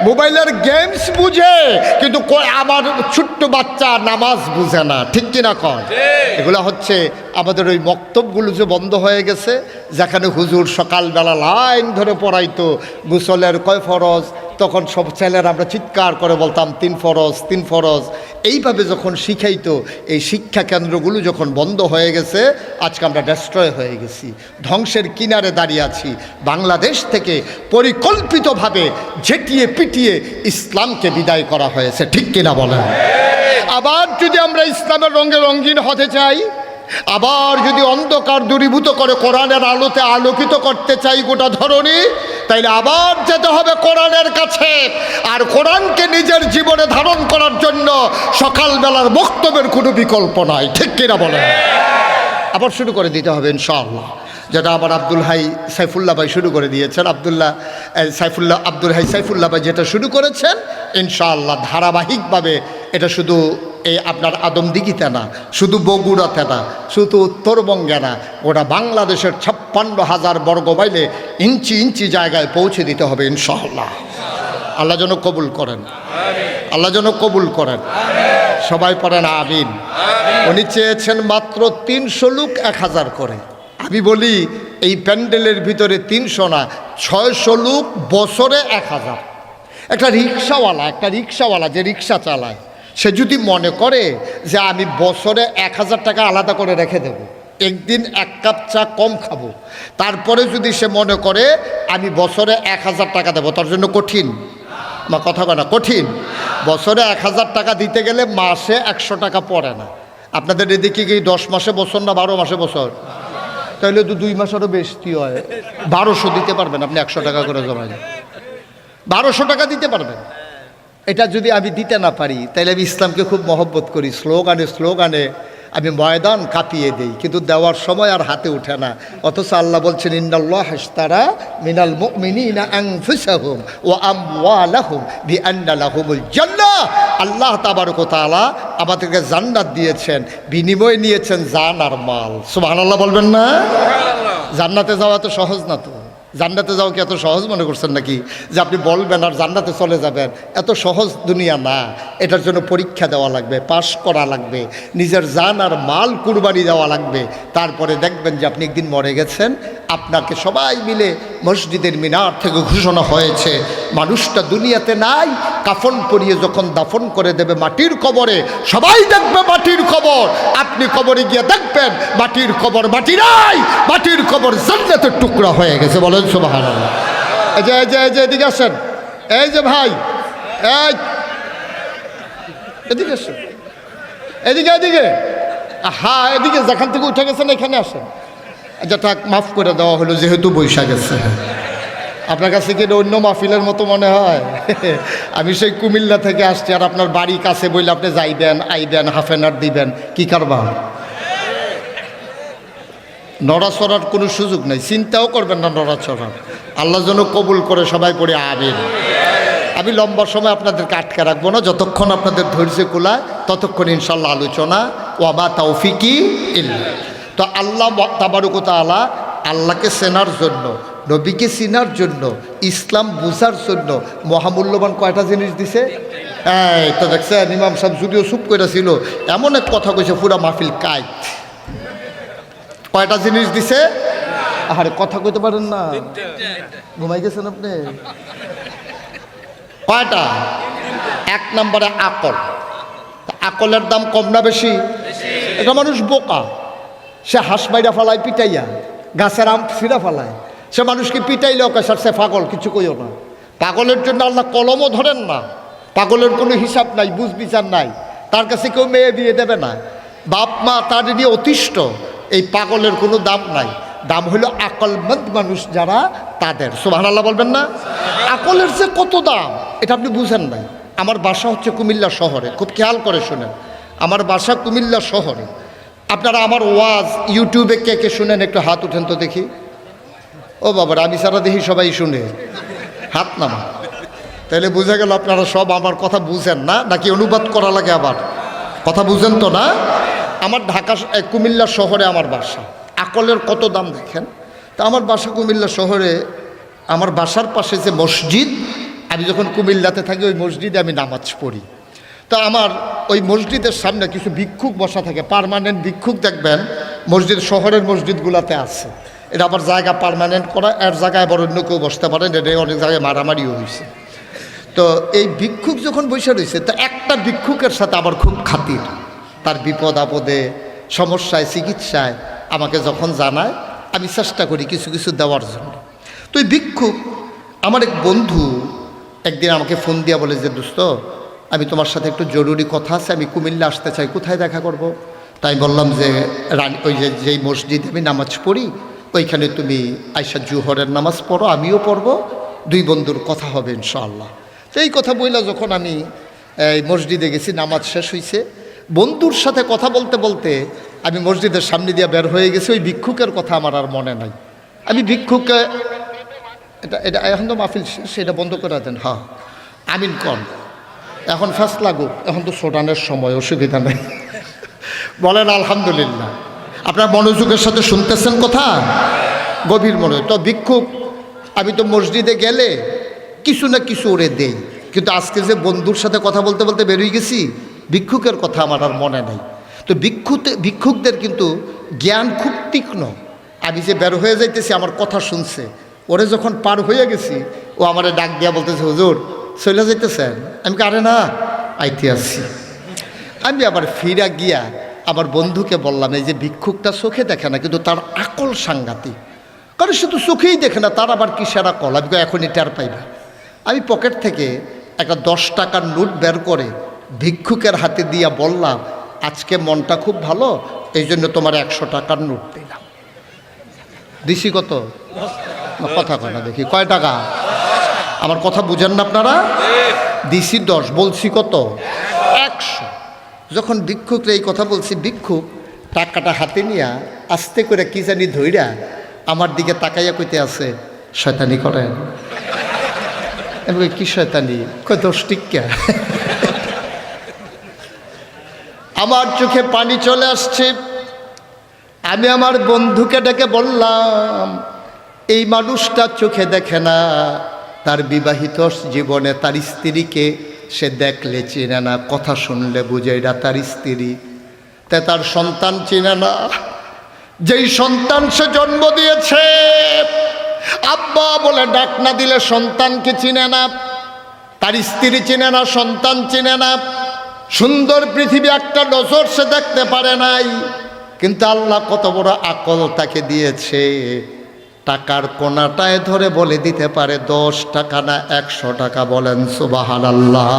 মোবাইলের গেমস বুঝে, কিন্তু আমার ছোট্ট বাচ্চা নামাজ বুঝে না, ঠিক কিনা কন? এগুলো হচ্ছে আমাদের ওই বক্তব্যগুলো যে বন্ধ হয়ে গেছে, যেখানে হুজুর সকালবেলা লাইন ধরে পড়াইতো গোসলের কয় ফরজ, তখন সব ছেলেরা আমরা চিৎকার করে বলতাম 3 ফরজ 3 ফরজ। এইভাবে যখন শিখাইতো, এই শিক্ষা কেন্দ্রগুলো যখন বন্ধ হয়ে গেছে, আজকে আমরা ডেস্ট্রয় হয়ে গেছি, ধ্বংসের কিনারে দাঁড়িয়ে আছি। বাংলাদেশ থেকে পরিকল্পিতভাবে ঝেঁটিয়ে পিটিয়ে ইসলামকে বিদায় করা হয়েছে, ঠিক কিনা বলেন? আবার যদি আমরা ইসলামের রঙে রঙিন হতে চাই, আবার যদি অন্ধকার দূরীভূত করে কোরআনের আলোতে আলোকিত করতে চাই গোটা ধরনী, তাইলে আবার যেতে হবে কোরআনের কাছে। আর কোরআনকে নিজের জীবনে ধারণ করার জন্য সকালবেলার বক্তব্যের কোনো বিকল্প নাই, ঠিক কিনা বলেন? আবার শুরু করে দিতে হবে ইনশাআল্লাহ, যেটা আবার আব্দুল হাই সাইফুল্লাহ ভাই শুরু করে দিয়েছেন। আব্দুল হাই সাইফুল্লাহ ভাই যেটা শুরু করেছেন, ইনশাআল্লাহ ধারাবাহিকভাবে এটা শুধু এই আপনার আদমদিঘিতে না, শুধু বগুড়াতে না, শুধু উত্তরবঙ্গে না, ওটা বাংলাদেশের 56,000 বর্গ মাইলে ইঞ্চি ইঞ্চি জায়গায় পৌঁছে দিতে হবে ইনশাআল্লাহ। আল্লাহ যেন কবুল করেন, আল্লাহ যেন কবুল করেন। সবাই পড়েন আমিন। উনি চেয়েছেন মাত্র 300 লোক 1000 করে। আমি বলি এই প্যান্ডেলের ভিতরে 300 না, 600 লোক, বছরে 1000। একটা রিক্সাওয়ালা যে রিক্সা চালায়, সে যদি মনে করে যে আমি বছরে 1000 টাকা আলাদা করে রেখে দেব, একদিন 1 কাপ চা কম খাবো, তারপরে যদি সে মনে করে আমি বছরে 1000 টাকা দেবো, তার জন্য কঠিন, আমার কথা বলা কঠিন। বছরে 1000 টাকা দিতে গেলে মাসে 100 টাকা পড়ে না। আপনাদের এদিকে কি 10 মাসে বছর না 12 মাসে বছর? তাহলে তো 2 মাসেরও বেশি হয়, 1200 দিতে পারবেন আপনি 100 টাকা করে জমায়। 1200 টাকা দিতে পারবেন। এটা যদি আমি দিতে না পারি তাহলে আমি ইসলামকে খুব মহব্বত করি, স্লোগানে স্লোগানে আমি ময়দান কাঁপিয়ে দিই, কিন্তু দেওয়ার সময় আর হাতে ওঠে না। অথচ আল্লাহ বলছেন ইন্নাল্লাহ ইশতারা মিনাল মুমিনিনা আনফুসাহুম ওয়া আমওয়ালাহুম বিআন্না লাহুমুল জান্নাহ। আল্লাহ তাবারক ওয়া তাআলা আমাদেরকে জান্নাত দিয়েছেন, বিনিময় নিয়েছেন জান আর মাল। সুবহানাল্লাহ বলবেন না? জান্নাতে যাওয়া তো সহজ না। তো জান্নাতে যাওয়া কি এত সহজ মনে করছেন নাকি যে আপনি বলবেন আর জান্নাতে চলে যাবেন? এত সহজ দুনিয়া না। এটার জন্য পরীক্ষা দেওয়া লাগবে, পাশ করা লাগবে, নিজের জান আর মাল কুরবানি দেওয়া লাগবে। তারপরে দেখবেন যে আপনি একদিন মরে গেছেন, আপনাকে সবাই মিলে মসজিদের মিনার থেকে ঘোষণা হয়েছে মানুষটা দুনিয়াতে নাই। কাফন পরিয়ে যখন দাফন করে দেবে মাটির কবরে, সবাই দেখবে মাটির কবর। আপনি কবরে গিয়ে দেখবেন মাটির কবর মাটি নাই, মাটির কবর জান্নাতের টুকরা হয়ে গেছে। বলেন সুবহানাল্লাহ। এই যে এদিকে আসেন, এই যে ভাই, এই এদিকে আসেন, এদিকে হ্যাঁ এদিকে, যেখান থেকে উঠে গেছেন এখানে আসেন। যেটা মাফ করে দেওয়া হলো যেহেতু বৈশাখ গেছে। আপনার কাছে কি অন্য মাহফিলের মতো মনে হয়? আমি সেই কুমিল্লা থেকে আসছি আর আপনার বাড়ি কাছে বললে আপনি যাইবেন আইবেন হাফ অ্যান আওয়ার দিবেন, কি কারবার? নড়াচড়ার কোনো সুযোগ নাই, চিন্তাও করবেন না নড়াচড়ার। আল্লাহ যেন কবুল করে সবাই পড়ে আমিন। আমি লম্বা সময় আপনাদেরকে আটকে রাখবো না, যতক্ষণ আপনাদের ধৈর্য কুলায় ততক্ষণ ইনশাল্লাহ আলোচনা। ওয়ামা তাওফিকি ইল্লা। তো আল্লাহ তাবারক ওয়া তাআলা আল্লাহকে চেনার জন্য, নবীকে চিনার জন্য, ইসলাম বুঝার জন্য মহামূল্যবান কয়টা জিনিস দিছে? এই তো দেখছেন ইমাম সাহেব যদিও চুপ করে ছিল, এমন এক কথা কইছে পুরা মাহফিল কাইত। কয়টা জিনিস দিছে? আরে কথা কইতে পারেন না, ঘুমাই গেছেন আপনি? কয়টা? 1 নম্বরে আকল। আকলের দাম কম না বেশি? এটা মানুষ বোকা, সে হাঁস মাইরা ফালায় পিটাইয়া, গাছের আম ছিঁড়া ফালায়, সে মানুষকে পিটাইলেও কেসার সে পাগল, কিছু কইও না। পাগলের জন্য আল্লাহ কলমও ধরেন না। পাগলের কোনো হিসাব নাই, বুঝ বিচার নাই, তার কাছে কেউ মেয়ে বিয়ে দেবে না, বাপ মা তার নিয়ে অতিষ্ঠ। এই পাগলের কোনো দাম নাই, দাম হইল আকলমন্দ মানুষ যারা, তাদের। সুবহানাল্লাহ বলবেন না? আকলের যে কত দাম এটা আপনি বুঝেন নাই। আমার বাসা হচ্ছে কুমিল্লা শহরে, খুব খেয়াল করে শোনেন, আমার বাসা কুমিল্লা শহরে। আপনারা আমার ওয়াজ ইউটিউবে কে কে শুনেন একটু হাত উঠেন তো দেখি। ও বাবার, আমি সারা দেখি সবাই শুনে, হাত নামা। তাহলে বুঝে গেল আপনারা সব আমার কথা বুঝেন না, নাকি অনুবাদ করা লাগে আবার? কথা বুঝেন তো না? আমার ঢাকা কুমিল্লা শহরে আমার বাসা। আকলের কত দাম দেখেন। তা আমার বাসা কুমিল্লা শহরে, আমার বাসার পাশে যে মসজিদ, আমি যখন কুমিল্লাতে থাকি ওই মসজিদে আমি নামাজ পড়ি। তো আমার ওই মসজিদের সামনে কিছু ভিক্ষুক বসা থাকে, পার্মানেন্ট ভিক্ষুক দেখবেন মসজিদ, শহরের মসজিদগুলোতে আছে। এটা আবার জায়গা পার্মানেন্ট করা, এর জায়গায় আবার অন্য কেউ বসতে পারেন, এটা অনেক জায়গায় মারামারিও হয়েছে। তো এই ভিক্ষুক যখন বসে রয়েছে, তো একটা ভিক্ষুকের সাথে আমার খুব খাতির। তার বিপদ আপদে, সমস্যায়, চিকিৎসায় আমাকে যখন জানায়, আমি চেষ্টা করি কিছু কিছু দেওয়ার জন্য। তো এই ভিক্ষুক, আমার এক বন্ধু একদিন আমাকে ফোন দিয়া বলে যে দোস্ত, আমি তোমার সাথে একটু জরুরি কথা আছে, আমি কুমিল্লা আসতে চাই, কোথায় দেখা করব? তাই বললাম যে ওই যেই মসজিদে আমি নামাজ পড়ি ওইখানে তুমি আয়সা জুহরের নামাজ পড়ো, আমিও পড়বো, 2 বন্ধুর কথা হবে ইনশাআল্লাহ। তো এই কথা বইলা যখন আমি এই মসজিদে গেছি, নামাজ শেষ হয়েছে, বন্ধুর সাথে কথা বলতে বলতে আমি মসজিদের সামনে দিয়ে বের হয়ে গেছি। ওই ভিক্ষুকের কথা আমার আর মনে নাই। আমি ভিক্ষুককে, এটা এখন তো মাহফিল সেটা বন্ধ করে দেন। হ্যাঁ আমিন কন, এখন ফার্স্ট লাগুক, এখন তো সোটানের সময়, অসুবিধা নেই। বলেন আলহামদুলিল্লাহ। আপনার মনোযোগের সাথে শুনতেছেন কথা, গভীর মনে। তো ভিক্ষুক, আমি তো মসজিদে গেলে কিছু না কিছু ওরে দেই, কিন্তু আজকে যে বন্ধুর সাথে কথা বলতে বলতে বেরিয়ে গেছি, ভিক্ষুকের কথা আমার আর মনে নাই। তো ভিক্ষুকদের কিন্তু জ্ঞান খুব তীক্ষ্ণ। আমি যে বের হয়ে যাইতেছি, আমার কথা শুনছে, ওরে যখন পার হয়ে গেছি, ও আমারে ডাক দিয়া বলতেছে হুজুর চলে যাইতেছেন? আমি আরে না, আইতে আসছি। আমি আবার ফিরা গিয়া আমার বন্ধুকে বললাম, এই যে ভিক্ষুকটা চোখে দেখে না, কিন্তু তার আকল সাংঘাতিক। কারণ সে তো চোখেই দেখে না, তার আবার কিসের আকল, আমি এখনই টের পাইবা। আমি পকেট থেকে একটা 10 টাকার নোট বের করে ভিক্ষুকের হাতে দিয়া বললাম, আজকে মনটা খুব ভালো, এই জন্য তোমার 100 টাকার নোট দিলাম। দিছি কত? কথা কয় না দেখি, কয় টাকা? আমার কথা বুঝেন না আপনারা? দিছি 10, বলছি কত? 100। যখন ভিক্ষুকরা এই কথা বলছি, ভিক্ষুক টাকাটা হাতে নিয়া আস্তে করে কি জানি ধইরা আমার দিকে তাকাইয়া কইতে আছে, শয়তানি করেন। এবং কি শয়তানি? কয় 10 টিক্কা। আমার চোখে পানি চলে আসছে। আমি আমার বন্ধুকে ডেকে বললাম, এই মানুষটা চোখে দেখে না, তার বিবাহিত জীবনে তার স্ত্রীকে সে দেখলে চিনে না, কথা শুনলে বুঝে এটা তার স্ত্রী, তে তার সন্তান চিনে না, যেই সন্তান সে জন্ম দিয়েছে আব্বা বলে ডাক না দিলে সন্তানকে চিনে না, তার স্ত্রী চিনে না, সন্তান চিনে না, সুন্দর পৃথিবী একটা নজর সে দেখতে পারে নাই। কিন্তু আল্লাহ কত বড় আকল তাকে দিয়েছে, টাকার কোনাটায় ধরে বলে দিতে পারে 10 টাকা না 100 টাকা। বলেন সুবহানাল্লাহ।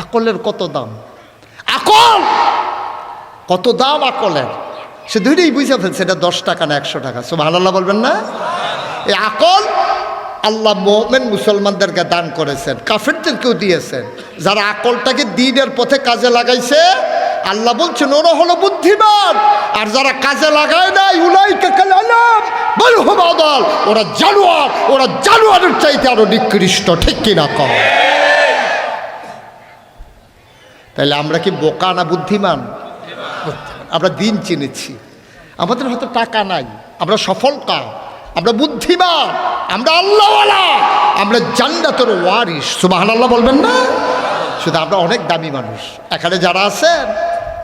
আকলের কত দাম! আকল কত দাম আকলের! সে দুইটাই বুঝে ফেলছে এটা 10 টাকা না 100 টাকা। সুবহানাল্লাহ বলবেন না? এই আকল আল্লাহ মুমিন মুসলমানদেরকে দান করেছেন, কাফেরদেরকেও দিয়েছেন। যারা আকলটাকে দ্বীনের পথে কাজে লাগাইছে আল্লাহ বলছেন ওরা হলো বুদ্ধিমান, আর যারা কাজে লাগায় নাই উলাইকা কাল আনাম বাল হুম আদাল, ওরা জানোয়ার, ওরা জানোয়ারের চাইতে আরো নিকৃষ্ট। ঠিক কিনা কম? তাহলে আমরা কি বোকা না বুদ্ধিমান? আমরা দিন চিনেছি, আমাদের হয়তো টাকা নাই, আমরা সফল কাম, আমরা বুদ্ধিমান, আমরা আল্লাহওয়ালা, আমরা জান্নাতের ওয়ারিস। সুবহানাল্লাহ বলবেন না? শুধু আমরা অনেক দামি মানুষ। এখানে যারা আছেন,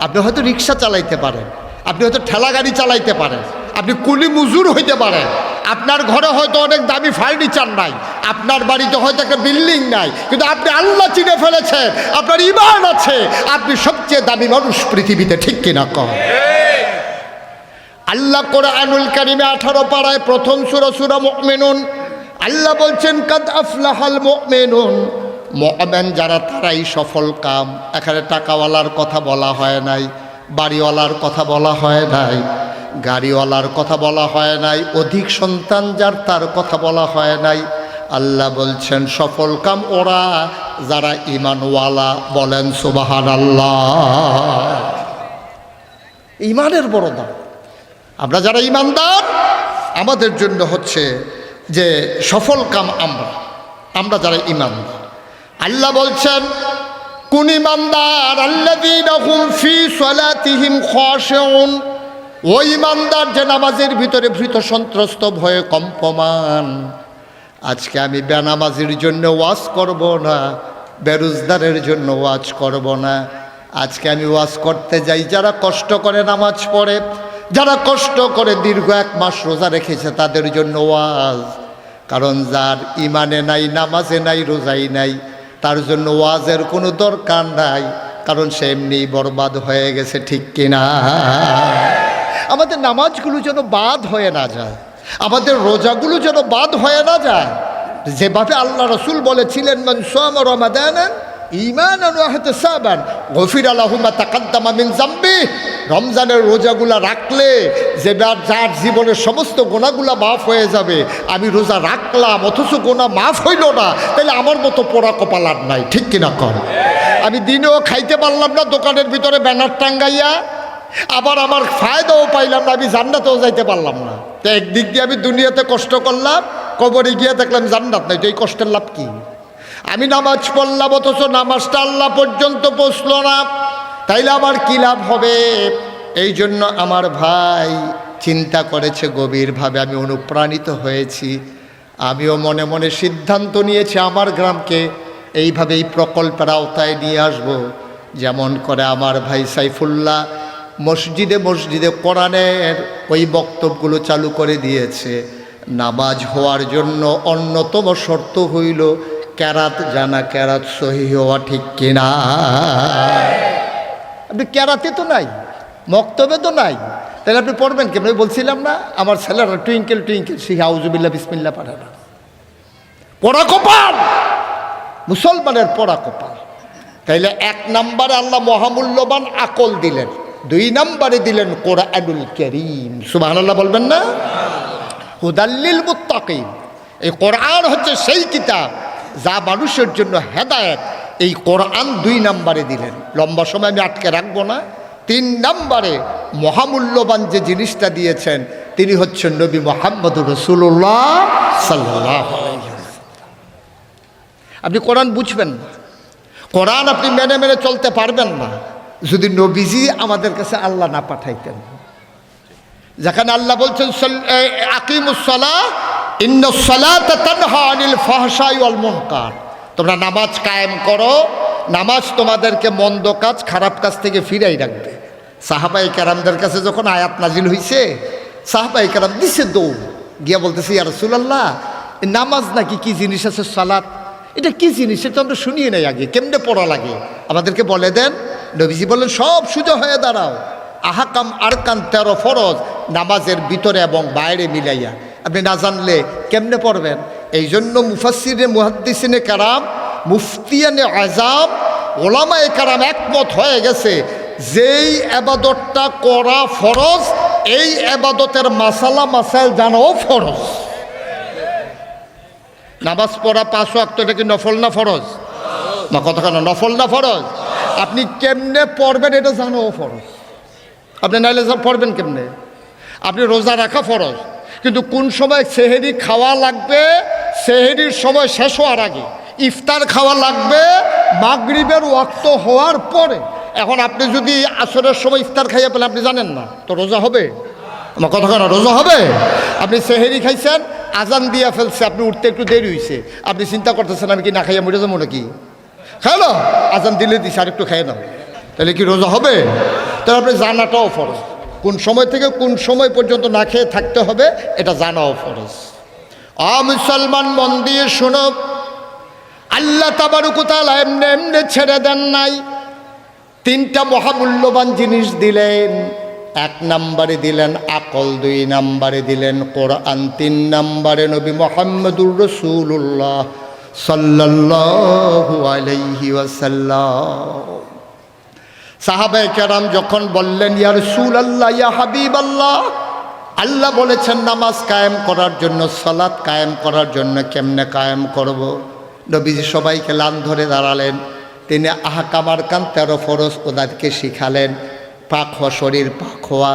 আপনি হয়তো রিক্সা চালাইতে পারেন, আপনি হয়তো ঠেলা গাড়ি চালাইতে পারেন, আপনি কুলি মজুর হইতে পারেন, আপনার ঘরে হয়তো অনেক দামি ফার্নিচার নাই, আপনার বাড়িতে হয়তো একটা বিল্ডিং নাই, কিন্তু আপনি আল্লাহ চিনে ফেলেছেন, আপনার ঈমান আছে, আপনি সবচেয়ে দামি মানুষ পৃথিবীতে। ঠিক কিনা কম? আল্লাহ কোরআনুল কারিমে 18 পারায় প্রথম সূরা সূরা মুমিনুন আল্লাহ বলছেন কাদ আফলাহাল মুমিনুন, মুমিন যারা তারাই সফল কাম। এখানে টাকাওয়ালার কথা বলা হয় নাই, বাড়িওয়ালার কথা বলা হয় নাই, গাড়িওয়ালার কথা বলা হয় নাই, অধিক সন্তান যার তার কথা বলা হয় নাই। আল্লাহ বলছেন সফল কাম ওরা যারা ঈমানওয়ালা। বলেন সুবহানাল্লাহ। ঈমানের বড় দাম। আমরা যারা ঈমানদার, আমাদের জন্য হচ্ছে যে সফল কাম আমরা যারা ঈমানদার। আল্লাহ বলছেন কোন ঈমানদার? আল্লাযীনা হুম ফি সালাতিহিম খাশিউন, ওই ঈমানদার যে নামাজের ভিতরে ভীত সন্ত্রস্ত ভয়ে কম্পমান। আজকে আমি বেনামাজির জন্য ওয়াজ করব না, বেরোজগারের জন্য ওয়াজ করব না। আজকে আমি ওয়াজ করতে যাই যারা কষ্ট করে নামাজ পড়ে, যারা কষ্ট করে দীর্ঘ 1 মাস রোজা রেখেছে তাদের জন্য ওয়াজ। কারণ যার ইমানে নাই, নামাজে নাই, রোজাই নাই, তার জন্য ওয়াজের কোনো দরকার নাই, কারণ সে এমনি বরবাদ হয়ে গেছে। ঠিক কিনা? আমাদের নামাজগুলো যেন বাদ হয়ে না যায়, আমাদের রোজাগুলো যেন বাদ হয়ে না যায়। যেভাবে আল্লাহ রসুল বলেছিলেন মান সামা রমাদানান ঈমানান ওয়া ইহতিসাবান গফিরা লাহু মা তাকাদ্দামা মিন যামবি, রমজানের রোজাগুলা রাখলে যে যার জীবনের সমস্ত গোনাগুলা মাফ হয়ে যাবে। আমি রোজা রাখলাম অথচ গোনা মাফ হইল না, তাহলে আমার মতো পোড়া কপাল আর নাই। ঠিক কিনা কর? আমি দিনেও খাইতে পারলাম না দোকানের ভিতরে ব্যানার টাঙ্গাইয়া, আবার আমার ফায়দাও পাইলাম না, আমি জান্নাতেও যাইতে পারলাম না। তো একদিক দিয়ে আমি দুনিয়াতে কষ্ট করলাম, কবরে গিয়ে দেখলাম জান্নাত নাই, তো এই কষ্টের লাভ কি? আমি নামাজ পড়লাম অথচ নামাজটা আল্লাহ পর্যন্ত পৌঁছলো না, তাইলে আমার কী লাভ হবে? এই জন্য আমার ভাই চিন্তা করেছে গভীরভাবে, আমি অনুপ্রাণিত হয়েছি। আমিও মনে মনে সিদ্ধান্ত নিয়েছি আমার গ্রামকে এইভাবে এই প্রকল্পের আওতায় নিয়ে আসব। যেমন করে আমার ভাই সাইফুল্লাহ মসজিদে মসজিদে কোরআনের ওই বক্তব্যগুলো চালু করে দিয়েছে। নামাজ হওয়ার জন্য অন্যতম শর্ত হইল কেরাত জানা, কেরাত সহি হওয়া। ঠিক কিনা? আপনি কেরাতে তো নাই, মক্তবে তো নাই, তাহলে আপনি পড়বেন কেন? বলছিলাম না আমার ছেলেরা টুইঙ্কেল টুইঙ্কেল শিখে আউযুবিল্লাহ বিসমিল্লাহ পারে না। পড়া কপাল, মুসলমানের পড়া কপাল। তাইলে 1 নম্বরে আল্লাহ মহামূল্যবান আকল দিলেন, 2 নম্বরে দিলেন কোরআনুল কারীম। সুবহানাল্লাহ বলবেন না? হুদাল্লিল মুত্তাকিন, এই কোরআন হচ্ছে সেই কিতাব যা মানুষের জন্য হেদায়েত। এই কোরআন 2 নম্বরে দিলেন, লম্বা সময় আমি আটকে রাখবো না। 3 নম্বরে মহামূল্যবান যে জিনিসটা দিয়েছেন তিনি হচ্ছেন নবী মুহাম্মদুর রাসূলুল্লাহ সাল্লাল্লাহু আলাইহি ওয়াসাল্লাম। আপনি কোরআন বুঝবেন না, কোরআন আপনি মেনে মেনে চলতে পারবেন না যদি নবীজি আমাদের কাছে আল্লাহ না পাঠাইতেন। যেখানে আল্লাহ বলছেন আকিমুস সালাহ ইন্নাস সালাতা তানহা আনিল ফাহশাই ওয়াল মুনকার, তোমরা নামাজ কায়েম করো, নামাজ তোমাদেরকে মন্দ কাজ খারাপ কাজ থেকে ফিরাই রাখবে। সাহাবায়ে কেরামদের কাছে যখন আয়াত নাজিল হইছে, সাহাবায়ে কেরাম দিছে দৌড় গিয়া বলতেছে ইয়া রাসূলুল্লাহ, নামাজ নাকি কি জিনিস আছে, সালাত এটা কি জিনিস, এটা আমরা শুনিয়ে নাই আগে, কেমনে পড়া লাগে আমাদেরকে বলে দেন। নবীজি বললেন সব সোজা হয়ে দাঁড়াও, আহকাম আরকান 13 ফরজ নামাজের ভিতরে এবং বাইরে মিলাইয়া, আপনি না জানলে কেমনে পড়বেন। এই জন্য মুফাসসিরে মুহাদ্দিসিনে কারাম, মুফতিয়ানে আযাম, ওলামায়ে কারাম একমত হয়ে গেছে যেই ইবাদতটা করা ফরজ, এই ইবাদতের মাসালা মাসাইল জানাও ফরজ। নামাজ পড়া 5 ওয়াক্ত, এটা কি নফল না ফরজ? না, কথা কেন, নফল না ফরজ? আপনি কেমনে পড়বেন এটা জানাও ফরজ। আপনি নাইলে পড়বেন কেমনে? আপনি রোজা রাখা ফরজ, কিন্তু কোন সময় সেহেরি খাওয়া লাগবে, সেহেরির সময় শেষ হওয়ার আগে। ইফতার খাওয়া লাগবে মাগরিবের ওয়াক্ত হওয়ার পরে। এখন আপনি যদি আসরের সময় ইফতার খাইয়া পেলে আপনি জানেন না, তো রোজা হবে? আমার কথা কেন, রোজা হবে? আপনি সেহেরি খাইছেন, আজান দিয়া ফেলছে, আপনি উঠতে একটু দেরি হয়েছে, আপনি চিন্তা করতেছেন আমি কি না খাইয়া মরে যাবো নাকি? খাই না, আজান দিলে দিস আর একটু খাই না, তাহলে কি রোজা হবে? তাহলে আপনি জানাটাও ফরজ, কোন সময় থেকে কোন সময় পর্যন্ত না খেয়ে থাকতে হবে এটা জানাও ফরজ। মুসলমান মন দিয়ে শোনো, আল্লাহ তাবারক ওয়া তাআলা এমনি এমনি ছেড়ে দেন নাই, 3টা মহামূল্যবান জিনিস দিলেন। 1 নম্বরে দিলেন আকল, 2 নম্বরে দিলেন কোরআন, 3 নম্বরে নবী মুহাম্মদুর রাসূলুল্লাহ সাল্লাল্লাহু আলাইহি ওয়াসাল্লাম। সাহাবায়ে কেরাম যখন বললেন ইয়া রাসূলুল্লাহ, ইয়া হাবিবাল্লাহ, আল্লাহ বলেছেন নামাজ কায়েম করার জন্য, সালাত কায়েম করার জন্য, কেমনে কায়েম করব? নবীজি সবাইকে লান ধরে দাঁড়ালেন, তিনি আহকাম আরকান 13 ফরজ ওদেরকে শিখালেন। পাক হওয়া, শরীর পাক হওয়া,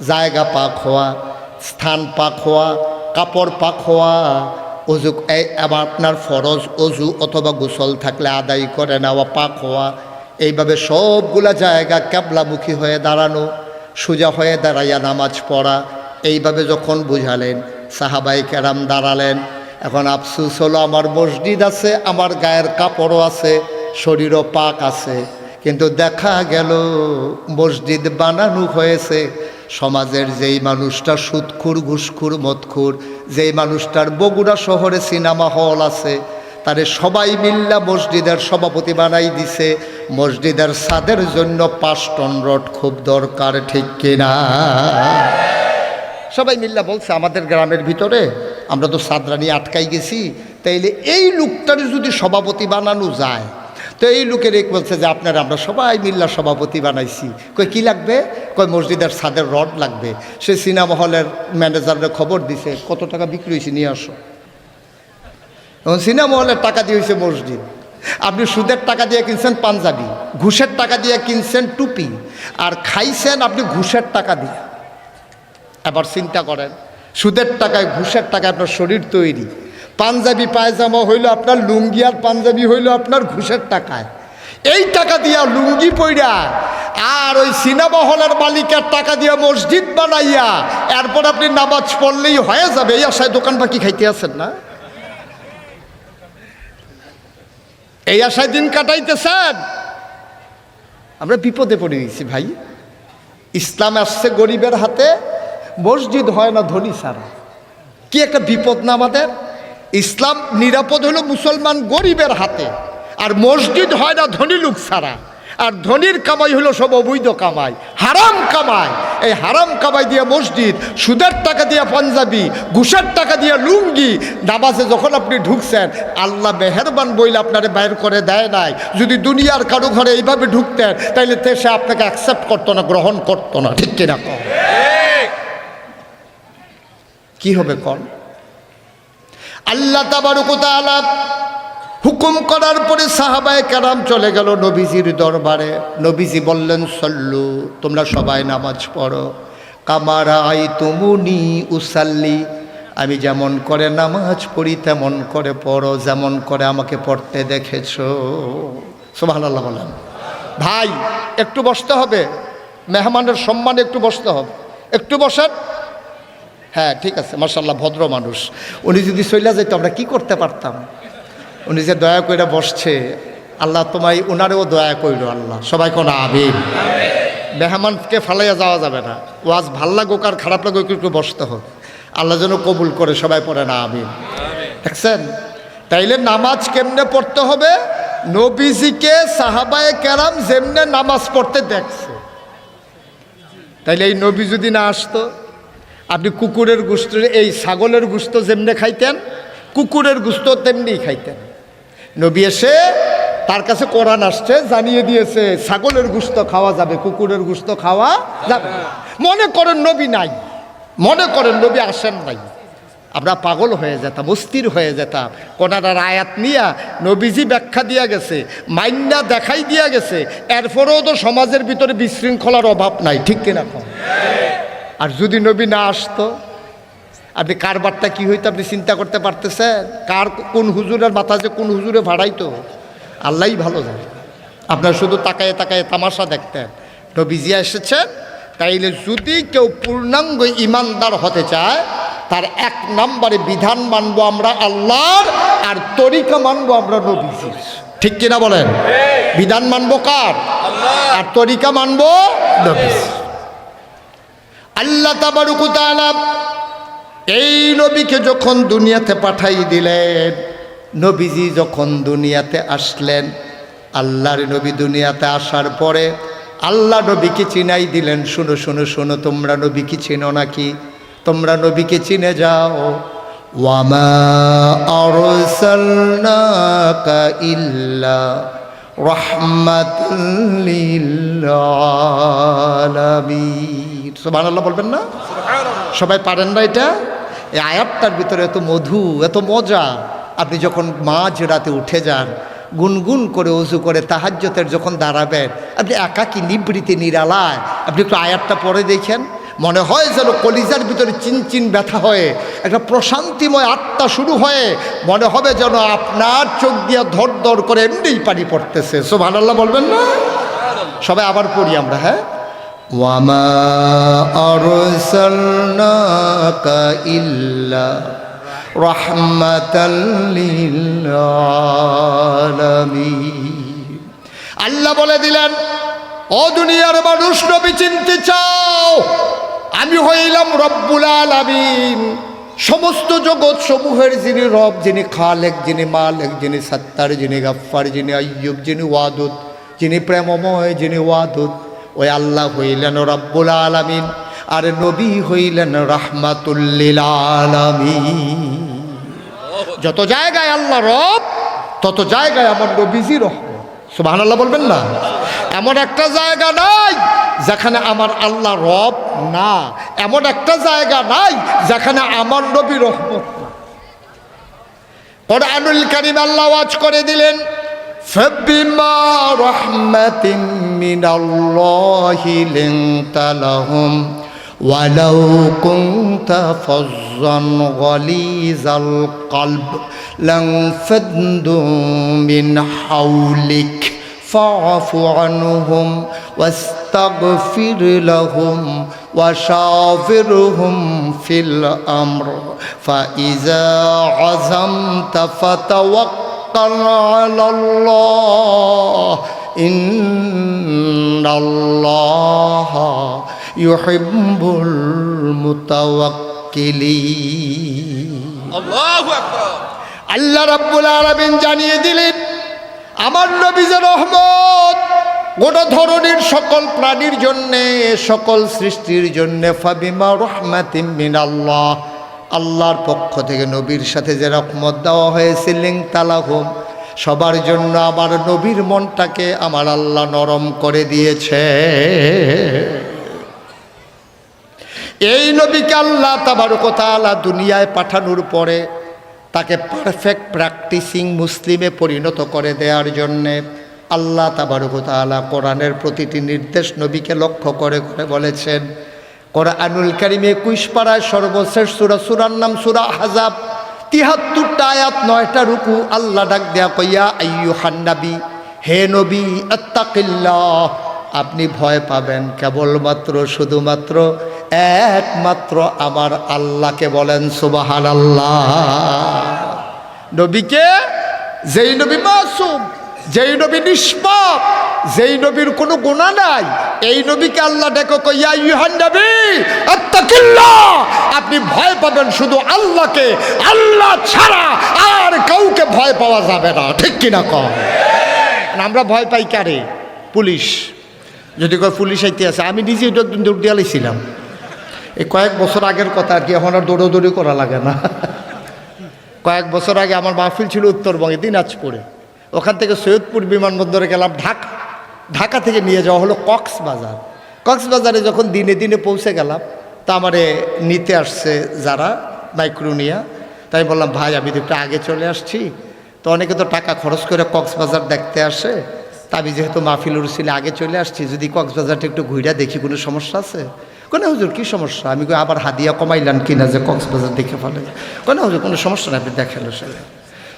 জায়গা পাক হওয়া, স্থান পাক হওয়া, কাপড় পাক হওয়া, অজু আবার আপনার ফরজ অজু অথবা গোসল থাকলে আদায় করে নেওয়া, পাক হওয়া, এইভাবে সবগুলা জায়গা ক্যাবলামুখী হয়ে দাঁড়ানো, সোজা হয়ে দাঁড়াইয়া নামাজ পড়া, এইভাবে যখন বুঝালেন সাহাবায়ে কেরাম দাঁড়ালেন। এখন আফসোস হলো আমার মসজিদ আছে, আমার গায়ের কাপড়ও আছে, শরীরও পাক আছে, কিন্তু দেখা গেল মসজিদ বানানো হয়েছে সমাজের যেই মানুষটা সুদখোর, ঘুষখোর, মদখোর, যেই মানুষটার বগুড়া শহরে সিনেমা হল আছে, তারে সবাই মিল্লা মসজিদের সভাপতি বানাই দিছে। মসজিদের ছাদের জন্য 5 টন রড খুব দরকার, ঠিক কিনা? সবাই মিল্লা বলছে আমাদের গ্রামের ভিতরে আমরা তো ছাদরা নিয়ে আটকাই গেছি, তাইলে এই লোকটার যদি সভাপতি বানানো যায়, তো এই লোকের এক বলছে যে আপনারা আমরা সবাই মিল্লা সভাপতি বানাইছি। কই কি লাগবে? কই মসজিদের ছাদের রড লাগবে। সে সিনেমা হলের ম্যানেজারের খবর দিছে, কত টাকা বিক্রি হয়েছে নিয়ে আসো। এখন সিনেমা হলের টাকা দিয়ে হয়েছে মসজিদ, আপনি সুদের টাকা দিয়ে কিনছেন পাঞ্জাবি, ঘুষের টাকা দিয়ে কিনছেন টুপি, আর খাইছেন আপনি ঘুষের টাকা দিয়ে। এবার চিন্তা করেন, সুদের টাকায় ঘুষের টাকায় আপনার শরীর তৈরি, পাঞ্জাবি পায়জামা হইল আপনার, লুঙ্গি আর পাঞ্জাবি হইল আপনার ঘুষের টাকায়। এই টাকা দিয়া লুঙ্গি পইরা আর ওই সিনেমা হলের মালিকের টাকা দিয়া মসজিদ বানাইয়া এরপর আপনি নামাজ পড়লেই হয়ে যাবে, এই আশায় দোকান বাকি খাইতে আছেন না? এই আশায় দিন কাটাইতেছেন। আমরা বিপদে পড়ে গেছি ভাই। ইসলাম আসছে গরিবের হাতে, মসজিদ হয় না ধনী ছাড়া। কি একটা বিপদ না আমাদের! ইসলাম নিরাপদ হলো মুসলমান গরিবের হাতে, আর মসজিদ হয় না ধনী লোক ছাড়া। আর ধনীর কামাই হলো সব অবৈধ কামাই, হারাম কামাই। এই হারাম কামাই দিয়ে মসজিদ, সুদের টাকা দিয়ে পাঞ্জাবি, ঘুষের টাকা দিয়ে লুঙ্গি, নামাজে যখন আপনি ঢুকছেন আল্লাহ মেহেরবান বইলে আপনারে বাইর করে দেয় নাই। যদি দুনিয়ার কারো ঘরে এইভাবে ঢুকতেন তাইলে সে আপনাকে অ্যাকসেপ্ট করতো না, গ্রহণ করতো না, ঠিক কিনা? কি হবে কন? আল্লাহ তাবারক ওয়া তাআলা হুকুম করার পরে সাহাবায়ে কেরাম চলে গেল নবীজির দরবারে। নবীজি বললেন, সল্লু, তোমরা সবাই নামাজ পড়ো, কামা রাআইতুমুনি উসাল্লি, আমি যেমন করে নামাজ পড়ি তেমন করে পড়ো, যেমন করে আমাকে পড়তে দেখেছো। সুবহানাল্লাহ বলেন। ভাই একটু বসতে হবে, মেহমানের সম্মানে একটু বসতে হবে, একটু বসেন। হ্যাঁ ঠিক আছে, মাশাআল্লাহ ভদ্র মানুষ। উনি যদি চলে যেত আমরা কি করতে পারতাম? উনি যে দয়া করে বসছে, আল্লাহ তোমায় ওনারেও দয়া কইল আল্লাহ। সবাই কোন আমিন। মেহমানকে ফালাইয়া যাওয়া যাবে না, ওয়াজ ভাল লাগুক আর খারাপ লাগুক একটু বসতে হবে, আল্লাহ যেন কবুল করে। সবাই পড়ে না আমিন। দেখছেন তাইলে নামাজ কেমনে পড়তে হবে? নবীজিকে সাহাবায়ে কেরাম যেমনে নামাজ পড়তে দেখছে, তাইলে এই নবী যদি না আসতো, আপনি কুকুরের গোশত, এই ছাগলের গোশত যেমনে খাইতেন, কুকুরের গোশত তেমনি খাইতেন। নবী এসে তার কাছে কোরআন আসছে, জানিয়ে দিয়েছে ছাগলের গোশত খাওয়া যাবে, কুকুরের গোশত খাওয়া যাবে। মনে করেন নবী নাই, মনে করেন নবী আসেন নাই, আমরা পাগল হয়ে যেতাম, অস্থির হয়ে যেতাম। কোনার আয়াত নিয়া নবীজি ব্যাখ্যা দিয়া গেছে, মাইন্না দেখাই দিয়া গেছে, এরপরেও তো সমাজের ভিতরে বিশৃঙ্খলার অভাব নাই, ঠিক কিনা? আর যদি নবী না আসতো, আপনি কারবারটা কি হইতো আপনি চিন্তা করতে পারতেছেন? কার কোন হুজুরের মাথা যে কোন হুজুরে ভাড়াইতো আল্লাহই ভালো জানে। আপনার শুধু তাকায়ে তাকায়ে তামাশা দেখতেন। নবীজি এসেছেন, তাইলে যদি কেউ পূর্ণাঙ্গ ইমানদার হতে চায়, তার এক নম্বরে বিধান মানবো আমরা আল্লাহর, আর তরিকা মানবো আমরা নবীজির। ঠিক কিনা বলেন? বিধান মানবো কার? আর তরিকা মানবো নবীজির। আল্লাহ তাবারক ওয়া তাআলা এই নবীকে যখন দুনিয়াতে পাঠাই দিলেন, নবীজি যখন দুনিয়াতে আসলেন, আল্লাহর নবী দুনিয়াতে আসার পরে আল্লাহ নবীকে চিনাই দিলেন, শুনো শুনো শুনো, তোমরা নবীকে চিনো নাকি? তোমরা নবীকে চিনে যাও। ওয়ামা আরসালনাকা ইল্লা রাহমাতাল লিল আলামিন। সুবহানাল্লাহ বলবেন না? সবাই পারেন না এটা? এই আয়াতটার ভিতরে এত মধু, এত মজা। আপনি যখন মাঝ রাতে উঠে যান, গুনগুন করে ওযু করে তাহাজ্জুদের যখন দাঁড়াবেন, আপনি একাকী নিবৃত্তি নিরালায় আপনি একটু আয়াতটা পড়ে দেখেন, মনে হয় যেন কলিজার ভিতরে চিনচিন ব্যথা হয়ে একটা প্রশান্তিময় আত্মা শুরু হয়ে মনে হবে যেন আপনার চোখ দিয়ে ধর ধর করে এমনিই পানি পড়তেছে। সুবহানাল্লাহ বলবেন না? সবাই আবার পড়ি আমরা। হ্যাঁ, ওয়ামা আরসালনাকা ইল্লা রাহমাতাল লিল আলামিন। আল্লাহ বলে দিলেন, ও দুনিয়ার মানুষ, নবী চিনতে চাও? আমি হইলাম রব্বুল আলামিন, সমস্ত জগৎ সমূহের যিনি রব, যিনি খালেক, যিনি মালেক, যিনি সত্তার, যিনি গফফার, যিনি আইয়ুব, যিনি ওয়াদুদ, যিনি প্রেমময়, যিনি ওয়াদুদ, ওই আল্লাহ হইলেন রব্বুল আলামিন, আর নবী হইলেন রাহমাতুল লিল আলামিন। যত জায়গায় আল্লাহ রব, তত জায়গায় আমার নবীজি রহমত। সুবহানাল্লাহ বলবেন না? এমন একটা জায়গা নাই যেখানে আমার আল্লাহ রব না, এমন একটা জায়গা নাই যেখানে আমার নবী রহমত না। কুরআনুল কারীম আল্লাহ ওয়াজ করে দিলেন, ফাবিমা রাহমাতিন মিনাল্লাহি লিনতা লাহুম ওয়ালাউ কুনতা ফাজ্জান গালিজাল কলব লানফাদু মিন হাওলিক ফাআফু আনহুম ওয়াস্তাগফির লাহুম ওয়াশাফিরহুম ফিল আমর ফাইজা আযামতা ফাতাওয়াক্কাল আলাল্লাহ ইন্নাল্লাহা ইউহিব্বুল মুতাওয়াক্কিলিন। আল্লাহু আকবার। আল্লাহ রাব্বুল আলামিন জানিয়ে দিলেন, আমার নবীর রহমত গোটা ধরনের সকল প্রাণীর জন্যে, সকল সৃষ্টির জন্যে। ফাবিমা রাহমাতিন মিনাল্লাহ, আল্লাহর পক্ষ থেকে নবীর সাথে যে রহমত দেওয়া হয়েছে, লিনতা লাহুম, সবার জন্য আমার নবীর মনটাকে আমার আল্লাহ নরম করে দিয়েছে। এই নবীকে আল্লাহ তাবারক ওয়া তাআলা দুনিয়ায় পাঠানোর পরে তাকে পারফেক্ট প্র্যাকটিসিং মুসলিমে পরিণত করে দেওয়ার জন্যে আল্লাহ তাবারক ওয়া তাআলা কোরআনের প্রতিটি নির্দেশ নবীকে লক্ষ্য করে করে বলেছেন। কোরআনুল কারীমে 21 পারায় সর্বশেষ সূরার নাম সূরা আহজাব, 73টা আয়াত, 9টা রুকু। আল্লাহ ডাক দেয়া কইয়া আইয়ুহান নবী, হে নবী, আত্তাকিল্লাহ, আপনি ভয় পাবেন কেবলমাত্র শুধুমাত্র একমাত্র আমার আল্লাহকে। বলেন সুবহানাল্লাহ। নবীকে, যেই নবী মাসুম, যেই নবী নিষ্পাপ, যেই নবীর কোনো গুনাহ নাই, এই নবীকে আল্লাহ ডেকে কইয়া আইয়ুহান নবী আত্তাকিল্লাহ, আপনি ভয় পাবেন শুধু আল্লাহকে, আল্লাহ ছাড়া আর কাউকে ভয় পাওয়া যাবে না। ঠিক কিনা কম? আমরা ভয় পাই কারে? পুলিশ। যদি কয় পুলিশ আইতে আছে, আমি নিজে একদম দৌড় দিয়ে লাইছিলাম। এই কয়েক বছর আগের কথা আর কি, এখন আর দৌড়াদৌড়ি করা লাগে না। কয়েক বছর আগে আমার মাহফিল ছিল উত্তরবঙ্গে, দিনাজপুরে। ওখান থেকে সৈয়দপুর বিমানবন্দরে গেলাম ঢাকা। ঢাকা থেকে নিয়ে যাওয়া হলো কক্সবাজার। কক্সবাজারে যখন দিনে দিনে পৌঁছে গেলাম, তা আমারে নিতে আসছে যারা মাইক্রোনিয়া, তাই বললাম ভাই আমি তো একটু আগে চলে আসছি, তো অনেকে তো টাকা খরচ করে কক্সবাজার দেখতে আসে, তা আমি যেহেতু মাহফিলুর ছিলে আগে চলে আসছি, যদি কক্সবাজারটা একটু ঘুরে দেখি কোনো সমস্যা আছে? কোনো হুজুর কী সমস্যা? আমি আবার হাদিয়া কমাইলাম কিনা যে কক্সবাজার দেখে ফেলে? কোনো হুজুর কোনো সমস্যা না, আপনি দেখেন সেটা।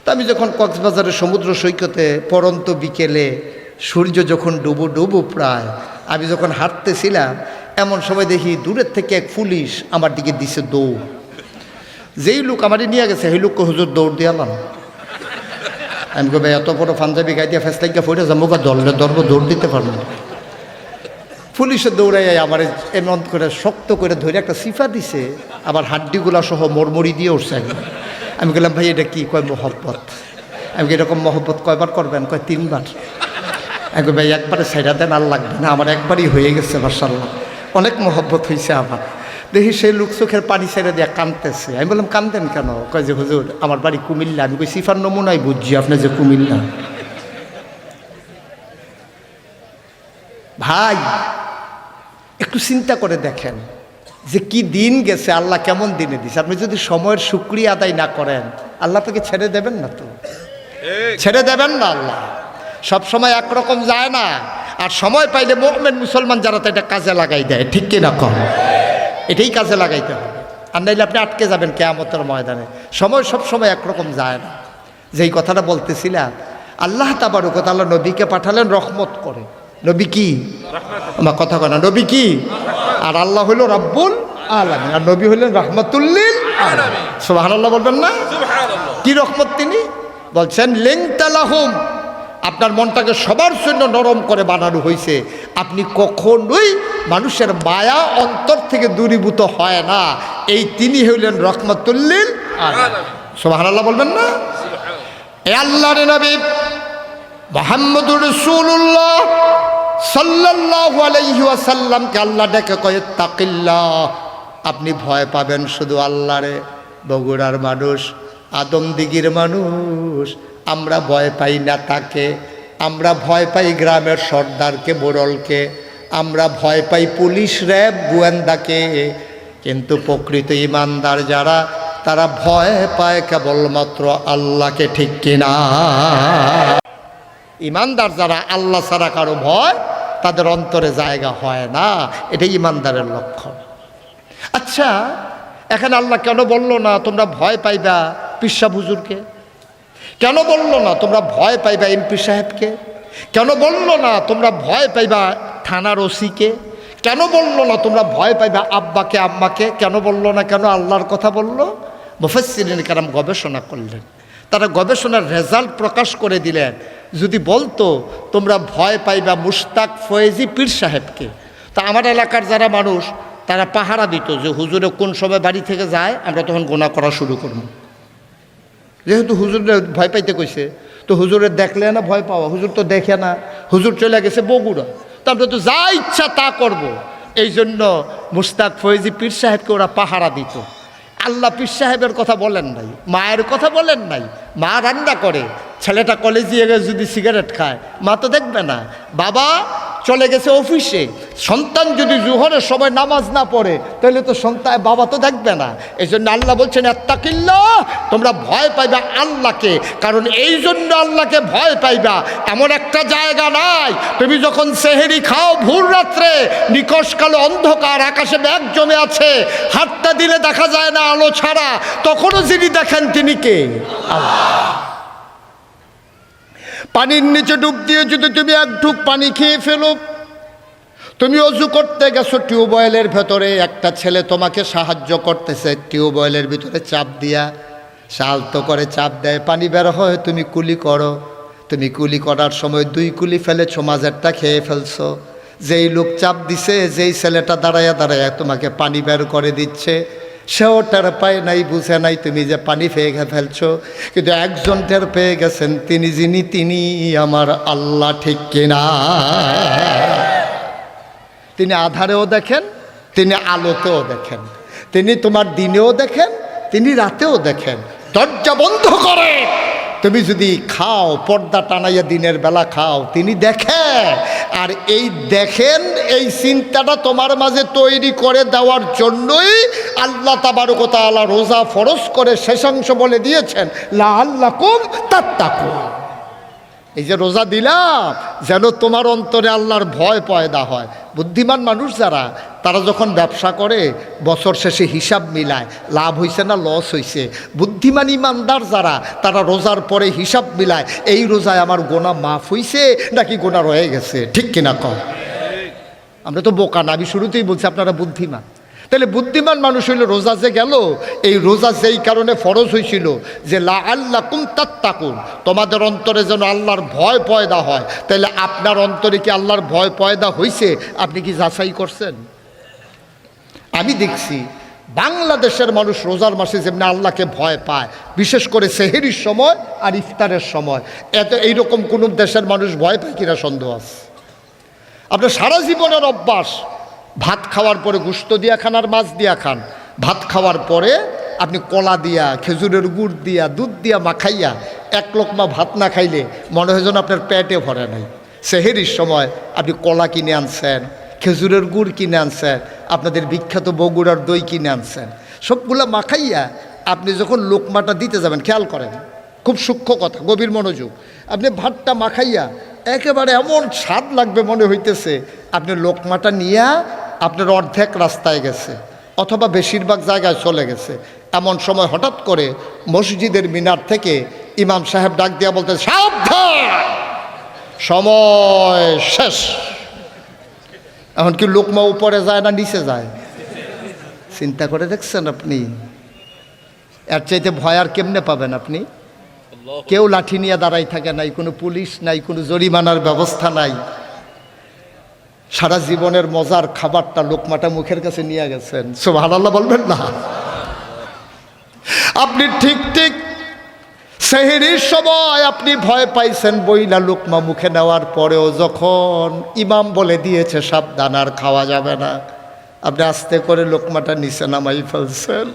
তো আমি যখন কক্সবাজারের সমুদ্র সৈকতে পরন্ত বিকেলে সূর্য যখন ডুবো প্রায়, আমি যখন হাঁটতেছিলাম, এমন সময় দেখি দূরের থেকে এক পুলিশ আমার দিকে দিছে দৌড়। যেই লোক আমারই নিয়ে গেছে সেই লোককে হুজুর দৌড় দিয়ালাম। আমি কবে এত বড় পাঞ্জাবি গাই দিয়ে ফেসলাইকা ফইরে যাবো, দললে ধরব, দৌড় দিতে পারবো না। পুলিশে দৌড়াই আমার এমন করে শক্ত করে ধরে একটা সিফা দিছে, আবার হাড্ডিগুলা সহ মরমরি দিয়ে উঠছে। আমি বললাম ভাই এটা কি? কয় মহব্বত। আমি এরকম মহব্বত কয়বার করবেন? কয় 3 বার। আমি ভাই একবারে সাইডা দেন, আর লাগবে না, আমার একবারই হয়ে গেছে মাশাআল্লাহ, অনেক মহব্বত হয়েছে আমার। দেখি সেই লোক চোখের পানি ছেড়ে দিয়ে কাঁদতেছে। আমি বললাম কাঁদেন কেন? কয় যে হুজুর আমার বাড়ি কুমিল্লা। আমি কই সিফার নমুনাই বুঝছি আপনি যে কুমিল্লা। ভাই একটু চিন্তা করে দেখেন যে কি দিন গেছে, আল্লাহ কেমন দিনে দিছে। আপনি যদি সময়ের শুকরিয়া আদায় না করেন, আল্লাহ তোকে ছেড়ে দেবেন না, তো ছেড়ে দেবেন না। আল্লাহ সব সময় একরকম যায় না, আর সময় পাইলে মুমিন মুসলমান যারা তো এটা কাজে লাগাই দেয়। ঠিক কিনা কম? এটাই কাজে লাগাইতে হবে, আর নাইলে আপনি আটকে যাবেন কিয়ামতের ময়দানে। সময় সব সময় একরকম যায় না। যেই কথাটা বলতেছিলাম, আল্লাহ তাবারক ওয়া তাআলা নবীকে পাঠালেন রহমত করে। নবী কি? আমার কথা কয় না, নবী কি? আর আল্লাহ হইল রাব্বুল আলামিন, আর নবী হইলেন রাহমাতুল লিল আলামিন। সুবহানাল্লাহ বলবেন না? কি রহমত তিনি? বলছেন লিনতা লাহুম, আপনার মনটাকে সবার জন্য নরম করে বানানো হয়েছে। আপনি কখনোই মানুষের মায়া অন্তর থেকে দূরীভূত হয় না। এই তিনি হইলেন রহমাতুল লিল আলামিন। সুবহানাল্লাহ বলবেন না? এ আল্লাহর নবী মুহাম্মদুর রাসূলুল্লাহ সাল্লাল্লাহু আলাইহি ওয়াসাল্লামকে আল্লাহ ডেকে কয় তাকিল্লাহ, আপনি ভয় পাবেন শুধু আল্লাহরে। বগুড়ার মানুষ, আদমদিঘির মানুষ, আমরা ভয় পাই না তাকে, আমরা ভয় পাই গ্রামের সর্দারকে, মোড়লকে, আমরা ভয় পাই পুলিশ, র্যাব, গোয়েন্দাকে। কিন্তু প্রকৃত ইমানদার যারা, তারা ভয় পায় কেবলমাত্র আল্লাহকে। ঠিক কিনা? ইমানদার যারা, আল্লাহ ছাড়া কারো ভয় তাদের অন্তরে জায়গা হয় না। এটাই ইমানদারের লক্ষণ। আচ্ছা, এখানে আল্লাহ কেন বললো না তোমরা ভয় পাইবা পিসাব হুজুরকে? কেন বললো না তোমরা ভয় পাইবা এমপি সাহেবকে? কেন বললো না তোমরা ভয় পাইবা থানার ওসিকে? কেন বললো না তোমরা ভয় পাইবা আব্বাকে আম্মাকে? কেন বললো না? কেন আল্লাহর কথা বললো? মুফাসসিরিন কেরাম গবেষণা করলেন, তারা গবেষণার রেজাল্ট প্রকাশ করে দিলেন। যদি বলতো তোমরা ভয় পাইবা মুশতাক ফয়েজি পীর সাহেবকে, তা আমার এলাকার যারা মানুষ তারা পাহারা দিত যে হুজুরে কোন সময় বাড়ি থেকে যায়, আমরা তখন গোনা করা শুরু করব। যেহেতু হুজুরে ভয় পাইতে কইছে, তো হুজুরের দেখলে না ভয় পাওয়া, হুজুর তো দেখে না, হুজুর চলে গেছে বগুড়া, তো আমরা তো যা ইচ্ছা তা করব। এই জন্য মুশতাক ফয়েজি পীর সাহেবকে ওরা পাহারা দিত। আল্লাহ পীর সাহেবের কথা বলেন নাই, মায়ের কথা বলেন নাই। মা রান্না করে, ছেলেটা কলেজে গিয়ে যদি সিগারেট খায়, মা তো দেখবে না। বাবা চলে গেছে অফিসে। সন্তান যদি জোহরের সময় নামাজ না পড়ে তাহলে তো সন্তান বাবা তো দেখবে না। এই জন্য আল্লাহ বলছেন আত্তাকিল্লাহ, তোমরা ভয় পাইবা আল্লাহকে। কারণ এই জন্য আল্লাহকে ভয় পাইবা, এমন একটা জায়গা নাই তুমি যখন সেহেরি খাও ভোর রাত্রে, নিকষ কালো অন্ধকার, আকাশে মেঘ জমে আছে, হাতটা দিলে দেখা যায় না আলো ছাড়া, তখনও যিনি দেখেন তিনি কে? আল্লাহ। পানির নিচে ডুব দিয়ে যদি তুমি এক ঢুক পানি খেয়ে ফেলো, তুমি অজু করতে গেছো টিউবওয়েলের ভেতরে, একটা ছেলে তোমাকে সাহায্য করতেছে, টিউবওয়েলের ভিতরে চাপ দিয়া শালতো করে চাপ দেয়, পানি বের হয়, তুমি কুলি করো। তুমি কুলি করার সময় 2 কুলি ফেলেছো, মাঝেরটা খেয়ে ফেলছো। যেই লোক চাপ দিছে, যেই ছেলেটা দাঁড়ায়া দাঁড়ায়া তোমাকে পানি বের করে দিচ্ছে, সেও টের পায় নাই, বুঝে নাই তুমি যে পানি পেয়ে ফেলছো। কিন্তু একজন টের পেয়ে গেছেন, তিনি আমার আল্লাহ, ঠিক কিনা? তিনি আধারেও দেখেন, তিনি আলোতেও দেখেন, তিনি তোমার দিনেও দেখেন, তিনি রাতেও দেখেন। দরজা বন্ধ করে তুমি যদি খাও, পর্দা টানাইয়া দিনের বেলা খাও, তিনি দেখেন। আর এই দেখেন, এই চিন্তাটা তোমার মাঝে তৈরি করে দেওয়ার জন্যই আল্লাহ তাবারক ওয়া তাআলা রোজা ফরজ করে শেষাংশ বলে দিয়েছেন লাআল্লাকুম তাত্তাকুন। এই যে রোজা দিলাম, যেন তোমার অন্তরে আল্লাহর ভয় পয়দা হয়। বুদ্ধিমান মানুষ যারা, তারা যখন ব্যবসা করে বছর শেষে হিসাব মিলায়, লাভ হয়েছে না লস হয়েছে। বুদ্ধিমান ইমানদার যারা, তারা রোজার পরে হিসাব মিলায়, এই রোজায় আমার গোনা মাফ হয়েছে নাকি গোনা রয়ে গেছে, ঠিক কিনা কম? আমরা তো বোকা না, আমি শুরুতেই বলছি আপনারা বুদ্ধিমান। তাহলে বুদ্ধিমান মানুষ হইল রোজা যে গেল, এই রোজা যেই কারণে ফরজ হয়েছিল যে লাআল্লাকুম তাত্তাকুন, তোমাদের অন্তরে যেন আল্লাহর ভয় পয়দা হয়। তাহলে আপনার অন্তরে কি আল্লাহর ভয় পয়দা হয়েছে? আপনি কি যাচাই করছেন? আমি দেখছি বাংলাদেশের মানুষ রোজার মাসে যেমনি আল্লাহকে ভয় পায়, বিশেষ করে সেহেরির সময় আর ইফতারের সময়, এত এইরকম কোন দেশের মানুষ ভয় পায় কিনা সন্দেহ আছে। আপনার সারা জীবনের অভ্যাস, ভাত খাওয়ার পরে গোশত দিয়া খান আর মাছ দিয়া খান। ভাত খাওয়ার পরে আপনি কলা দিয়া, খেজুরের গুড় দিয়া, দুধ দিয়া মাখাইয়া এক লোকমা ভাত না খাইলে মনে হয় যেন আপনার পেটে ভরে নাই। সেহেরির সময় আপনি কলা কিনে আনছেন, খেজুরের গুড় কিনে আনছেন, আপনাদের বিখ্যাত বগুড়ার দই কিনে আনছেন, সবগুলা মাখাইয়া আপনি যখন লোকমাটা দিতে যাবেন, খেয়াল করেন, খুব সূক্ষ্ম কথা, গভীর মনোযোগ। আপনি ভাতটা মাখাইয়া একেবারে এমন স্বাদ লাগবে মনে হইতেছে, আপনি লোকমাটা নিয়ে আপনার অর্ধেক রাস্তায় গেছে অথবা বেশিরভাগ জায়গায় চলে গেছে। এমন সময় হঠাৎ করে মসজিদের মিনার থেকে ইমাম সাহেব ডাক দিয়া বলতে, সাবধান, সময় শেষ। এমনকি লোকমা উপরে যায় না নিচে যায়? চিন্তা করে দেখছেন আপনি? এর চাইতে ভয় আর কেমনে পাবেন আপনি? কেউ লাঠি নিয়ে দাঁড়াই থাকে নাই, কোনো পুলিশ নাই, কোনো জরিমানার ব্যবস্থা নাই। সারা জীবনের মজার খাবারটা, লোকমাটা মুখের কাছে নিয়ে গেছেন। সুবহানাল্লাহ বলবেন না? আপনি ঠিক ঠিক সেহরির সময় আপনি ভয় পাইছেন বইলা লোকমা মুখে নেওয়ার পরেও যখন ইমাম বলে দিয়েছে সাবধান, আর খাওয়া যাবে না, আপনি আস্তে করে লোকমাটা নিচে নামাই ফেলছেন।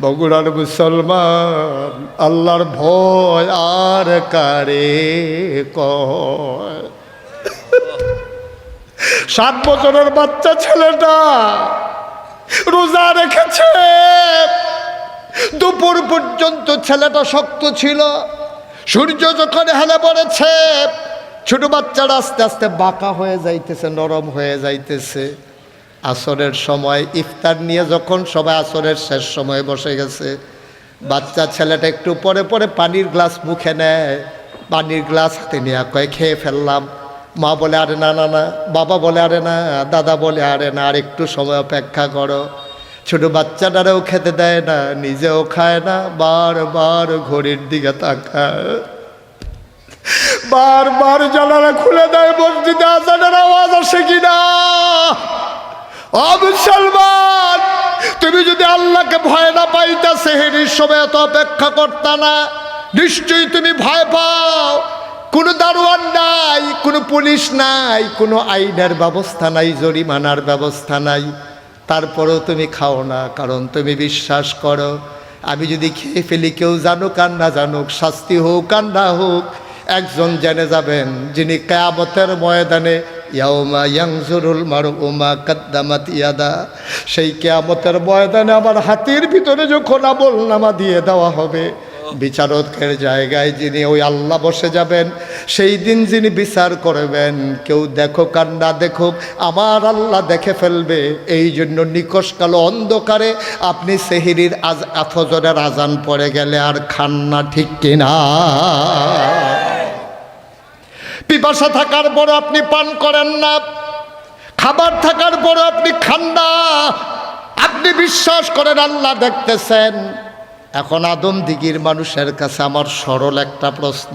বগুড়ার মুসলমান, আল্লাহর ভয় আর কারে কয়? 7 বছরের বাচ্চা ছেলেটা রোজা রেখেছে, দুপুর পর্যন্ত ছেলেটা শক্ত ছিল। সূর্য যখন হেলে পড়েছে, ছোট বাচ্চাটা আস্তে আস্তে বাঁকা হয়ে যাইতেছে, নরম হয়ে যাইতেছে। আসরের সময় ইফতার নিয়ে যখন সবাই আসরের শেষ সময়ে বসে গেছে, বাচ্চা ছেলেটা একটু পরে পরে পানির গ্লাস মুখে নেয়, পানির গ্লাস হাতে নিয়ে কয়ে খেয়ে ফেললাম। মা বলে আরে না না না, বাবা বলে আরে না, দাদা বলে আরে না, আর একটু সময় অপেক্ষা করো। ছোট বাচ্চাটারেও খেতে দেয় না, নিজেও খায় না, বারবার ঘড়ির দিকে তাকায়, বারবার জানালা খুলে দেয় মসজিদে আজানের আওয়াজ আসে কিনা। ও মুসলমান, তুমি যদি আল্লাহকে ভয় না পাইতা সেহরির সময় এত অপেক্ষা করতা না। নিশ্চয়ই তুমি ভয় পাও, কোনো দারোয়ান নাই, কোনো পুলিশ নাই, কোনো আইনের ব্যবস্থা নাই, জরিমানার ব্যবস্থা নাই, তারপরেও তুমি খাও না। কারণ তুমি বিশ্বাস করো, আমি যদি খেয়ে ফেলি, কেউ জানুক আর না জানুক, শাস্তি হোক আর না হোক, একজন জেনে যাবেন যিনি কিয়ামতের ময়দানে ইয়াউমা ইয়ানজুরুল মারউ মা কাদ্দামাত ইয়াদা, সেই কিয়ামতের ময়দানে আমার হাতের ভিতরে যখন আমলনামা দিয়ে দেওয়া হবে, বিচারকের জায়গায় যিনি ওই আল্লাহ বসে যাবেন, সেই দিন যিনি বিচার করবেন, কেউ দেখুক আর না দেখুক আমার আল্লাহ দেখে ফেলবে। এই জন্য নিকষ কালো অন্ধকারে আপনি সেহরির ফজরের আজান পড়ে গেলে আর খান না, ঠিক কিনা? পিপাসা থাকার পরও আপনি পান করেন না, খাবার থাকার পরও আপনি খান না। আপনি বিশ্বাস করেন আল্লাহ দেখতেছেন। এখন আদম দিগির মানুষের কাছে আমার সরল একটা প্রশ্ন,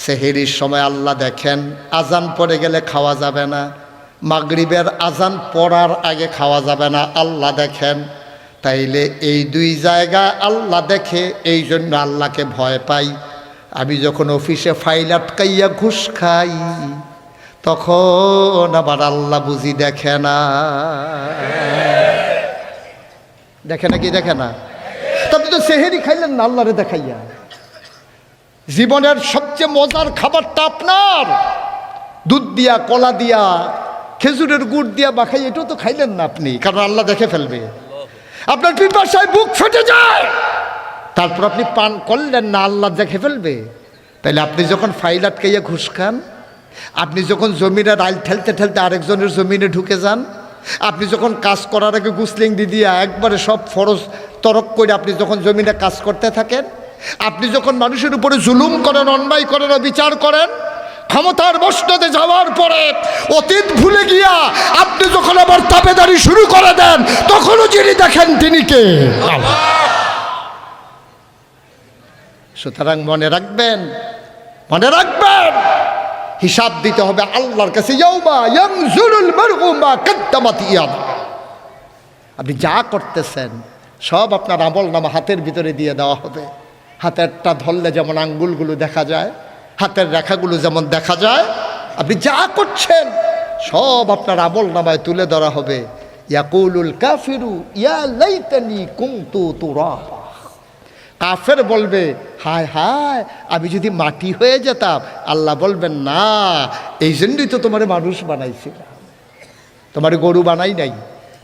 সেহরির সময় আল্লাহ দেখেন, আজান পড়ে গেলে খাওয়া যাবে না, মাগরিবের আজান পড়ার আগে খাওয়া যাবে না, আল্লাহ দেখেন। তাইলে এই দুই জায়গায় আল্লাহ দেখে, এই জন্য আল্লাহকে ভয় পাই। আমি যখন অফিসে ফাইল আটকাইয়া ঘুষ খাই, তখন আবার আল্লাহ বুঝি দেখে না। দেখে না কি দেখে না? তবে তো সেহেরি খাইলেন না আল্লাহরে দেখাইয়া। জীবনের সবচেয়ে মজার খাবারটা আপনার দুধ দিয়া, কলা দিয়া, খেজুরের গুড় দিয়া মাখাই, এটাও তো খাইলেন না আপনি, কারণ আল্লাহ দেখে ফেলবে। আপনার পিপাসায় বুক ফেটে যায়, তারপর আপনি পান করলেন না, আল্লাহ দেখে ফেলবে। তাইলে আপনি যখন ফাইল আটকাইয়া ঘুষ খান, আপনি যখন জমিনে রাইল ঠেলতে ঠেলতে আরেকজনের জমিনে ঢুকে যান, আপনি যখন কাজ করার আগে গুসলিং দিয়া একবারে সব ফরজ তরক করে আপনি যখন জমিনে কাজ করতে থাকেন, আপনি যখন মানুষের উপরে জুলুম করেন, অন্যায় করেন, বিচার করেন, ক্ষমতার মসনদে যাওয়ার পরে অতীত ভুলে গিয়া আপনি যখন আবার তাবেদারি শুরু করে দেন, তখনও যিনি দেখেন তিনি কে? সুতরাং মনে রাখবেন, মনে রাখবেন, হিসাব দিতে হবে আল্লাহর কাছে। ইয়াউমা ইয়ানজুরুল মারউ মা কাদ্দামাত ইয়াদা। আপনি যা করতেছেন সব আপনার আমলনামা হাতের ভিতরে দিয়ে দেওয়া হবে। হাতেরটা ধরলে যেমন আঙ্গুলগুলো দেখা যায়, হাতের রেখাগুলো যেমন দেখা যায়, আপনি যা করছেন সব আপনার আমলনামায় তুলে ধরা হবে। ইয়াকুলুল কাফিরু ইয়া লাইতানি কুনতু তুরাবা। কাফের বলবে, হায় হায় আমি যদি মাটি হয়ে যেতাম। আল্লাহ বলবেন, না, এই জন্যই তো তোমারে মানুষ বানাইছিলাম, তোমারে গরু বানাই নাই,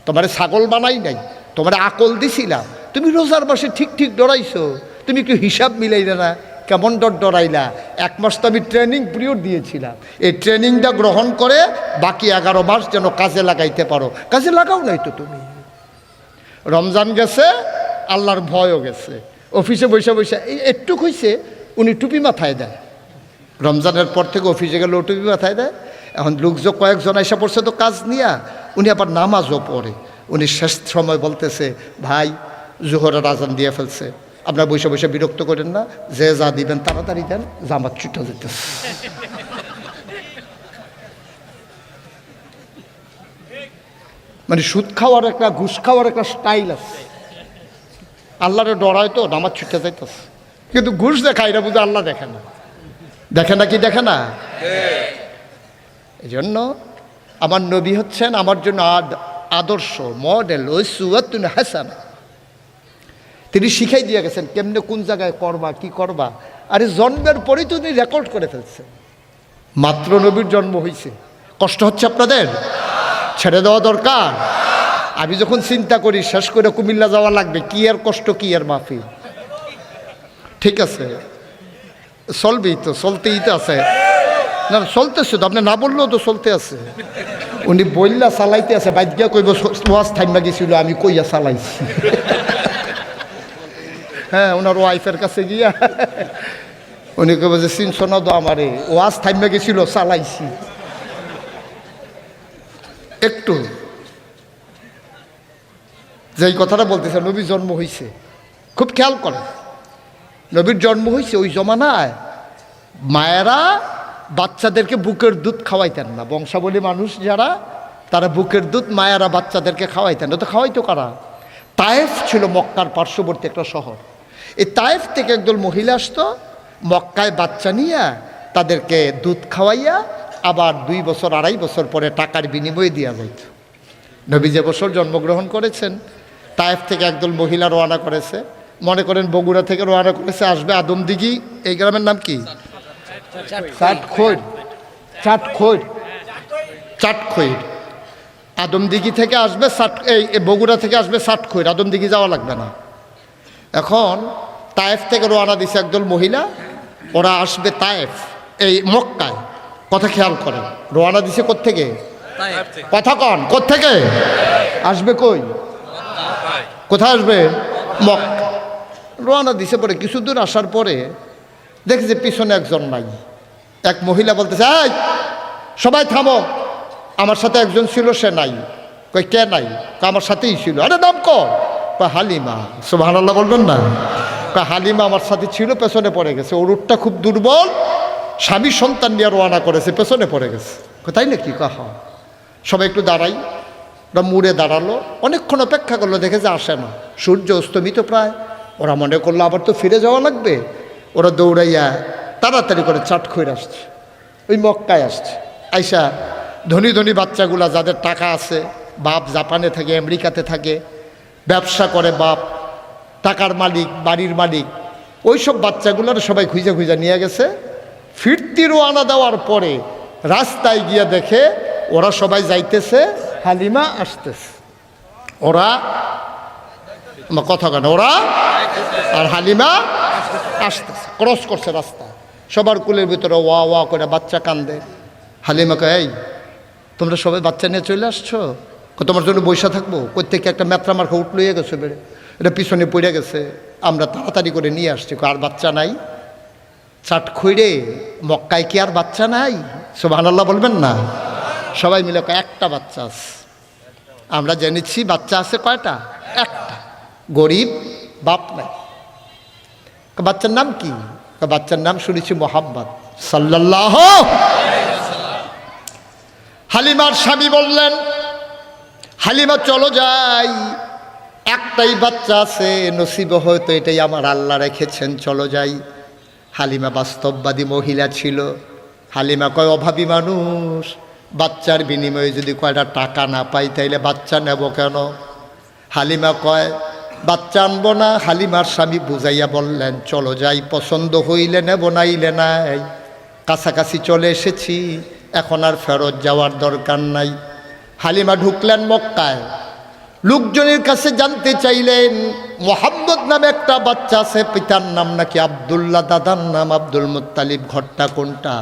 তোমারে ছাগল বানাই নাই, তোমারে আকল দিছিলাম। তুমি রোজার মাসে ঠিক ঠিক ডরাইছো, তুমি একটু হিসাব মিলাইলে না, কেমন ডরাইলা? 1 মাস তো আমি ট্রেনিং পিরিয়ড দিয়েছিলাম, এই ট্রেনিংটা গ্রহণ করে বাকি 11 মাস যেন কাজে লাগাইতে পারো। কাজে লাগাও নাই তো তুমি। রমজান গেছে, আল্লাহর ভয়ও গেছে। অফিসে বসে বসে এই একটু হইছে, উনি টুপি মাথায় দেয়। রমজানের পর থেকে অফিসে গেলে টুপি মাথায় দেয়। এখন লোকজন কয়েকজন এসে পড়ছে তো কাজ নিয়ে, উনি আবার নামাজও পড়ে। উনি শেষ সময় বলতেছে, ভাই জোহরের আজান দিয়ে ফেলছে, আপনারা বসে বসে বিরক্ত করেন না, যে যা দিবেন তাড়াতাড়ি দেন, জামাত ছুটে যেতেছে। মানে সুদ খাওয়ার একটা, ঘুষ খাওয়ার একটা স্টাইল আছে। আল্লাহরে ডরায় তো নামাজ ছুটে যাইতেছে, কিন্তু ঘুষ দেখায় এটা বুঝে আল্লাহ দেখে না। দেখে না কি দেখে না? এই জন্য আমার নবী হচ্ছেন আমার জন্য আদর্শ, মডেল, উসওয়াতুন হাসানা। তিনি শিখাই দিয়ে গেছেন কেমনে কোন জায়গায় করবা, কি করবা। আরে জন্মের পরেই তো উনি রেকর্ড করে ফেলছে। মাত্র নবীর জন্ম হয়েছে, কষ্ট হচ্ছে আপনাদের? ছেড়ে দেওয়া দরকার। আমি যখন চিন্তা করি শেষ করে কুমিল্লা যাওয়া লাগবে, কি আর কষ্ট, কি আর মাহফিল। ঠিক আছে, চলবেই তো, চলতেই তো আছে, না চলতেছে তো, আপনি না বললেও তো চলতে আছে। উনি বললা চালাইতে আছে, বাইক গিয়া কইব ওয়াজ থাইমা গেছিল, আমি কইয়া চালাইছি। হ্যাঁ, ওনার ওয়াইফের কাছে গিয়া উনি কইব যে চিনছ না তো আমারে, ওয়াজ থাইমা গেছিল, চালাইছি। একটু যেই কথাটা বলতেছে, নবীর জন্ম হয়েছে, খুব খেয়াল করে। নবীর জন্ম হয়েছে ওই জমানায় মায়েরা বাচ্চাদেরকে বুকের দুধ খাওয়াইতেন না। বংশাবলী মানুষ যারা, তারা বুকের দুধ মায়েরা বাচ্চাদেরকে খাওয়াইতেন না। তো খাওয়াইতো কারা? তায়েফ ছিল মক্কার পার্শ্ববর্তী একটা শহর। এই তায়েফ থেকে একদল মহিলা আসতো, মক্কায় বাচ্চা নিয়ে তাদেরকে দুধ খাওয়াইয়া আবার 2 বছর 2.5 বছর পরে টাকার বিনিময়ে দেওয়া যাইত। নবী যে বছর জন্মগ্রহণ করেছেন, তায়েফ থেকে একদল মহিলা রওনা করেছে। মনে করেন বগুড়া থেকে রওনা করেছে, আসবে আদমদিঘি। এই গ্রামের নাম কি? চাটখোর। চাটখোর, চাটখৈর। আদমদিঘি থেকে আসবে এই বগুড়া থেকে আসবে চাটখৈর, আদমদিঘি যাওয়া লাগবে না। এখন তায়েফ থেকে রওনা দিছে একদল মহিলা, ওরা আসবে তায়েফ এই মক্কায়। কথা খেয়াল করেন, রওনা দিছে কোত্থেকে? কথা কন, কোত্থেকে আসবে? কই কোথায় আসবে? মক্কা। রওনা দিছে, পরে কিছু দূর আসার পরে দেখে যে পিছনে একজন নাই। এক মহিলা বলতেছে, এই সবাই থামো, আমার সাথে একজন ছিল, সে নাই। কই কে নাই? আমার সাথেই ছিল। আরে নাম কর। হালিমা। সুবহানাল্লাহ বলবেন না? হালিমা আমার সাথে ছিল, পেছনে পড়ে গেছে। ওর উটটা খুব দুর্বল, স্বামী সন্তান নিয়ে রওনা করেছে, পেছনে পড়ে গেছে। তাই নাকি? কাহা সবাই একটু দাঁড়াই। ওরা মুড়ে দাঁড়ালো, অনেকক্ষণ অপেক্ষা করলো, দেখে যে আসে না। সূর্য অস্তমিত প্রায়। ওরা মনে করলো আবার তো ফিরে যাওয়া লাগবে। ওরা দৌড়াইয়া তাড়াতাড়ি করে চাটখৈর আসছে, ওই মক্কায় আসছে। আইসা ধনী ধনী বাচ্চাগুলা, যাদের টাকা আছে, বাপ জাপানে থাকে, আমেরিকাতে থাকে, ব্যবসা করে বাপ, টাকার মালিক, বাড়ির মালিক, ওই সব বাচ্চাগুলোর সবাই খুঁজে খুঁজে নিয়ে গেছে। ফিরতি রওনা দেওয়ার পরে রাস্তায় গিয়ে দেখে ওরা সবাই যাইতেছে, হালিমা আসতেছে। ওরা কথা কেন, ওরা আর হালিমা আসতেছে, ক্রস করছে রাস্তা। সবার কুলের ভিতরে ওয়া ওয়া করে বাচ্চা কান্দে। হালিমাকে, এই তোমরা সবাই বাচ্চা নিয়ে চলে আসছো, তোমার জন্য বৈশা থাকবো? প্রত্যেকে একটা মেত্রা মার্কা উঠ লইয়ে গেছে, বেড়ে এটা পিছনে পড়ে গেছে, আমরা তাড়াতাড়ি করে নিয়ে আসছি। আর বাচ্চা নাই? চাটখৈরে মক্কায় কি আর বাচ্চা নাই? সুবহানাল্লাহ বলবেন না? সবাই মিলে একটা বাচ্চা আছে। আমরা জেনেছি বাচ্চা আছে কয়টা? একটা। গরিব, বাপ নাই। বাচ্চার নাম কি? বাচ্চার নাম শুনেছি মোহাম্মদ সাল্লাল্লাহু। হালিমার স্বামী বললেন, হালিমা চলো যাই, একটাই বাচ্চা আছে, নসিব হয়তো এটাই আমার আল্লাহ রেখেছেন, চলো যাই। হালিমা বাস্তববাদী মহিলা ছিল। হালিমা কয়, অভাবী মানুষ, বাচ্চার বিনিময়ে যদি কয়টা টাকা না পাই তাইলে বাচ্চা নেব কেন? হালিমা কয়, বাচ্চা আনবো না। হালিমার স্বামী বুঝাইয়া বললেন, চলো যাই, পছন্দ হইলে নেব, নাইলে নাই। কাছাকাছি চলে এসেছি, এখন আর ফেরত যাওয়ার দরকার নাই। হালিমা ঢুকলেন মক্কায়। লোকজনের কাছে জানতে চাইলেন, মোহাম্মদ নামে একটা বাচ্চা আছে, পিতার নাম নাকি আব্দুল্লাহ, দাদার নাম আব্দুল মুত্তালিব, ঘরটা কোনটা?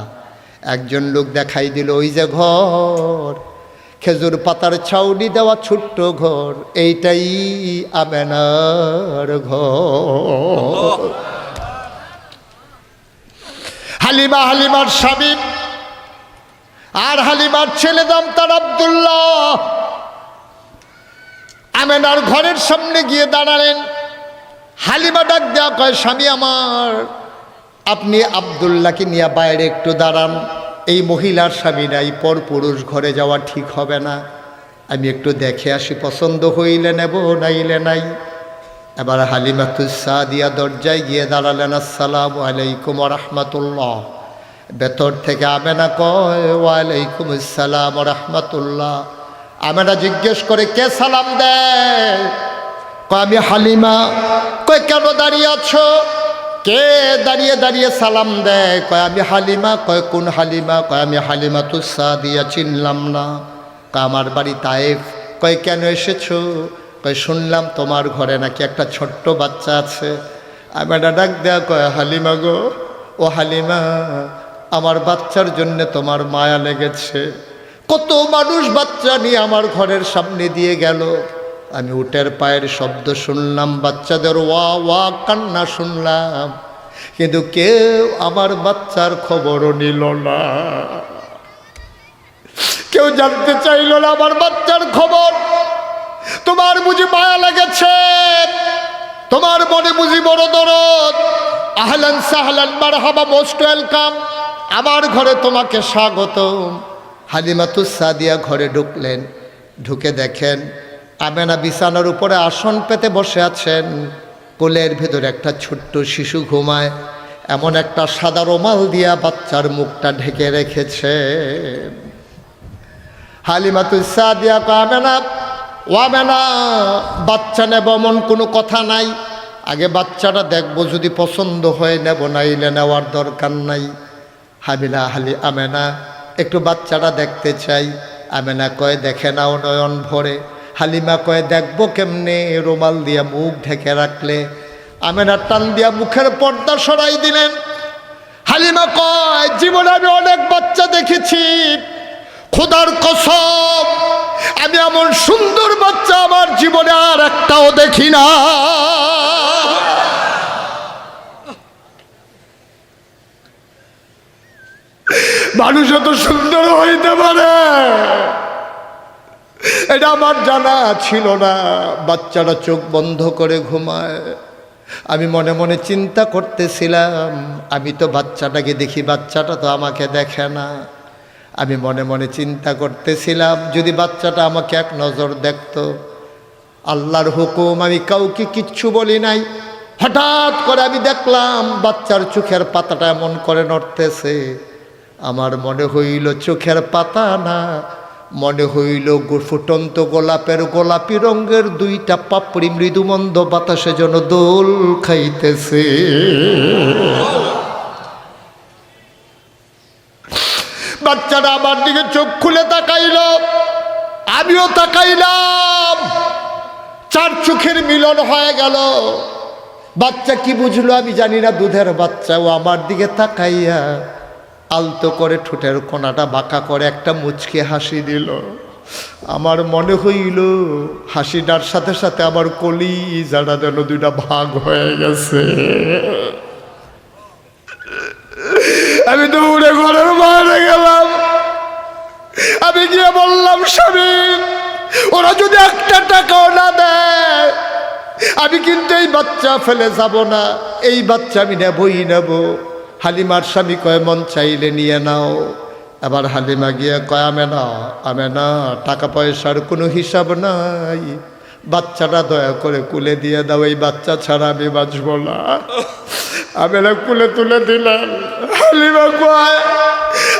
একজন লোক দেখাই দিল, ওই যে ঘর, খেজুর পাতার ছাউনি দেওয়া ছোট্ট ঘর, এইটাই আমেনার ঘর। হালিমা, হালিমার স্বামী আর হালিমার ছেলে দাম তার আব্দুল্লাহ আমেনার ঘরের সামনে গিয়ে দাঁড়ালেন। হালিমা ডাক দেওয়া কয়, স্বামী আমার, আপনি আব্দুল্লাহকে নিয়ে বাইরে একটু দাঁড়ান। এই মহিলার স্বামী নাই, পর পুরুষ ঘরে যাওয়া ঠিক হবে না, আমি একটু দেখে আসি, পছন্দ হইলে নেব, নাইলে নাই। এবার হালিমাতুস সাদিয়া দরজায় গিয়ে দাঁড়ালেন। আসসালামু আলাইকুম ওয়া রাহমাতুল্লাহ। ভেতর থেকে আমেনা কয়, ওয়ালাইকুম আসসালাম ওয়া রাহমাতুল্লাহ। আমেনা জিজ্ঞেস করে, কে সালাম দেয়? কয়, আমি হালিমা। কয়, কেন দাঁড়িয়ে আছো? কে দাঁড়িয়ে দাঁড়িয়ে সালাম দেয়? কয়, আমি হালিমা। কয়, কোন হালিমা? কয়, আমি হালিমাতুস সাদিয়া, চিনলাম না। কয়, আমার বাড়ি তায়েফ। কয়, কেন এসেছো? কয়, শুনলাম তোমার ঘরে নাকি একটা ছোট্ট বাচ্চা আছে। আমেনা ডাক দেয়া কয়, হালিমা গো, ও হালিমা, আমার বাচ্চার জন্য তোমার মায়া লেগেছে। কত মানুষ বাচ্চা নিয়ে আমার ঘরের সামনে দিয়ে গেল, আমি উটের পায়ের শব্দ শুনলাম, বাচ্চাদের ওয়া ওয়া কান্না শুনলাম, কিন্তু কেউ আমার বাচ্চার খবরও নিল না, কেউ জানতে চাইল না আমার বাচ্চার খবর। তোমার বুঝি মায়া লেগেছে, তোমার মনে বুঝি বড় দরদ। আহলান সাহলান মারহাবা, মোস্ট ওয়েলকাম, আমার ঘরে তোমাকে স্বাগতম। হালিমাতুস সাদিয়া ঘরে ঢুকলেন। ঢুকে দেখেন আমেনা বিছানার উপরে আসন পেতে বসে আছেন, কোলের ভেতরে একটা ছোট্ট শিশু ঘুমায়। এমন একটা সাদা রুমাল দিয়া বাচ্চার মুখটা ঢেকে রেখেছে। হালিমাতুস সাদিয়া কয়, আমেনা, ও আমেনা, বাচ্চা নেব এমন কোনো কথা নাই, আগে বাচ্চাটা দেখবো, যদি পছন্দ হয় নেব, নাইলে নেওয়ার দরকার নাই। আমেনা একটু বাচ্চাটা দেখতে চাই। আমেনা কয় দেখে নাও নয়ন ভরে। হালিমা কয় দেখবো কেমনে, রুমাল দিয়া মুখ ঢেকে রাখলে। আমেনা টান দিয়া মুখের পর্দা সরাই দিলেন। হালিমা কয় জীবনে আমি অনেক বাচ্চা দেখেছি, খোদার কসম আমি এমন সুন্দর বাচ্চা আমার জীবনে আর একটাও দেখি না। মানুষ এত সুন্দর হইতে পারে এটা আমার জানা ছিল না। বাচ্চারা চোখ বন্ধ করে ঘুমায়। আমি মনে মনে চিন্তা করতেছিলাম, আমি তো বাচ্চাটাকে দেখি, বাচ্চাটা তো আমাকে দেখে না। আমি মনে মনে চিন্তা করতেছিলাম, যদি বাচ্চাটা আমাকে এক নজর দেখতো। আল্লাহর হুকুম, আমি কাউকে কিচ্ছু বলি নাই। হঠাৎ করে আমি দেখলাম বাচ্চার চোখের পাতাটা এমন করে নড়তেছে। আমার মনে হইল চোখের পাতা না, মনে হইল ফুটন্ত গোলাপের গোলাপি রঙের দুইটা পাপড়ি মৃদুমন্দ বাতাসে যেন দোল খাইতেছে। বাচ্চাটা আমার দিকে চোখ খুলে তাকাইল, আমিও তাকাইলাম। চার চোখের মিলন হয়ে গেল। বাচ্চা কি বুঝলো আমি জানি না, দুধের বাচ্চা। ও আমার দিকে তাকাইয়া আলতো করে ঠোঁটের কোণাটা বাঁকা করে একটা মুচকে হাসি দিল। আমার মনে হইল হাসিটার সাথে সাথে আমার কলিজাটা যেন দুইটা ভাগ হয়ে গেছে। আমি দৌড়ে ঘরের বাইরে গেলাম। আমি গিয়ে বললাম, স্বামী ওরা যদি একটা টাকাও না দেয় আমি কিন্তু এই বাচ্চা ফেলে যাব না, এই বাচ্চা আমি নেবই নেব। হালিমার স্বামী কয় মন চাইলে নিয়ে নাও। আবার হালিমা গিয়ে কয় আমেনা টাকা পয়সার কোনো হিসাব নাই, বাচ্চাটা দয়া করে কুলে দিয়ে দাও, এই বাচ্চা ছাড়া আমি বাঁচব না। আমেনা কুলে তুলে দিলেন। হালিমা কয়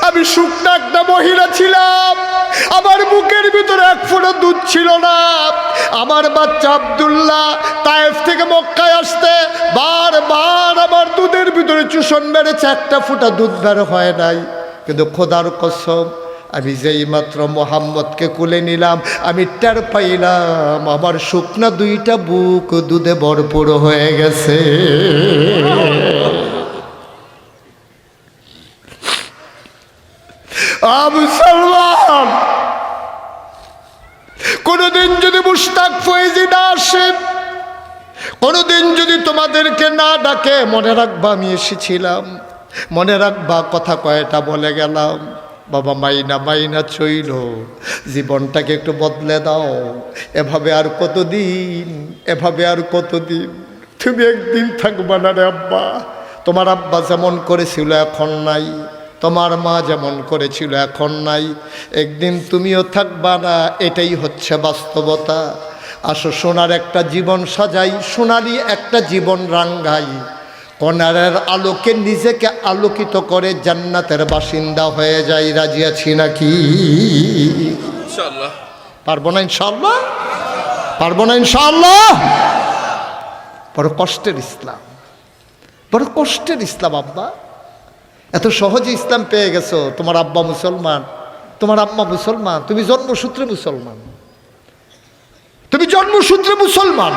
আমি শুকনা একটা মহিলা ছিলাম, আমার বুকের ভিতরে এক ফোঁটা দুধ ছিল না। আমার বাচ্চা আব্দুল্লাহ তায়েফ থেকে মক্কায় আসতে বারবার আমার দুধের ভিতরে চুষণ মেরেছে, একটা ফোঁটা দুধ বের হয় নাই। কিন্তু খোদার কসম আমি যেই মাত্র মোহাম্মদকে কুলে নিলাম, আমি টের পাইলাম আমার শুকনা দুইটা বুক দুধে ভরপুর হয়ে গেছে। মুসলমান, কোনদিন যদি মুশতাক ফয়েজি না আসে, কোনদিন যদি তোমাদেরকে না ডাকে, মনে রাখবা আমি এসেছিলাম, মনে রাখবা কথা কয়টা বলে গেলাম। বাবা মাইনা মাইনা চইল, জীবনটাকে একটু বদলে দাও। এভাবে আর কতদিন, এভাবে আর কতদিন? তুমি একদিন থাকবা না রে আব্বা। তোমার আব্বা যেমন করেছিল এখন নাই, তোমার মা যেমন করেছিল এখন নাই, একদিন তুমিও থাকবা না। এটাই হচ্ছে বাস্তবতা। আসো সোনার একটা জীবন সাজাই, সোনালি একটা জীবন রাঙ্গাই, কনারের আলোকে নিজেকে আলোকিত করে জান্নাতের বাসিন্দা হয়ে যাই। রাজি আছি নাকি? ইনশাআল্লাহ। পারবো না ইনশাআল্লাহ? পারবো না ইনশাআল্লাহ? বড় কষ্টের ইসলাম, বড় কষ্টের ইসলাম আব্বা। এত সহজে ইসলাম পেয়ে গেছো। তোমার আব্বা মুসলমান, তোমার আম্মা মুসলমান, তুমি জন্মসূত্রে মুসলমান, তুমি জন্মসূত্রে মুসলমান।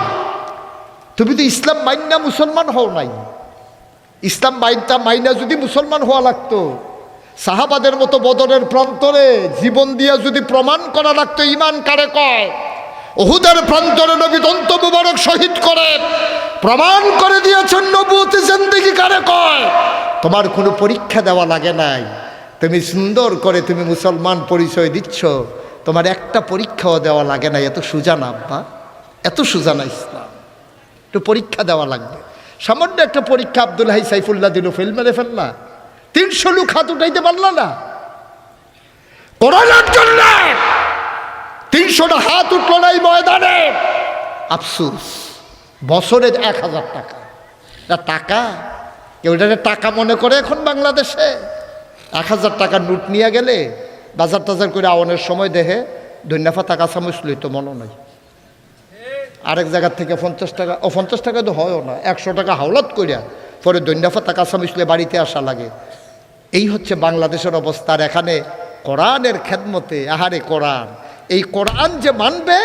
তুমি তো ইসলাম মাইনা মুসলমান হও নাই। ইসলাম মাইনা যদি মুসলমান হওয়া লাগতো, সাহাবাদের মতো বদরের প্রান্তরে জীবন দিয়া যদি প্রমাণ করা লাগতো ঈমান কারে কয়, উহুদের প্রান্তরে নবী দন্ত মুবারক শহীদ করে প্রমাণ করে দিয়েছেন নবুয়তে জিন্দেগি কারে কয়, তোমার কোনো পরীক্ষা দেওয়া লাগে নাই। তুমি সুন্দর করে তুমি মুসলমান পরিচয় দিচ্ছ, তোমার একটা পরীক্ষাও দেওয়া লাগে না। এত সোজা না আব্বা, এত সোজা না ইসলাম। একটু পরীক্ষা দেওয়া লাগবে। সামান্য একটা পরীক্ষা আব্দুল হাই সাইফুল্লাহ দিল, ফেল মেরে ফেললা। 300 লোক হাত উঠাইতে পারলা না কোরআনের জন্য। 300টা হাত উঠলো না এই ময়দানে। আফসোস, বছরে 1000 টাকা। টাকা কেউ এটাকে টাকা মনে করে এখন বাংলাদেশে। 1000 টাকার নোট নিয়ে গেলে বাজার টাজার করে আওয়ানের সময় দেহে ধন্যাফা টাকা চামচ লইতো মনে নাই। আরেক জায়গার থেকে 50 টাকা, 50 টাকা তো হয়ও না, 100 টাকা হাওলাত করিয়া পরে দৈন্যাফা টাকা চামিসলে বাড়িতে আসা লাগে। এই হচ্ছে বাংলাদেশের অবস্থা। আর এখানে কোরআনের খেদমতে। আহারে কোরআন, এই কোরআন যে মানবে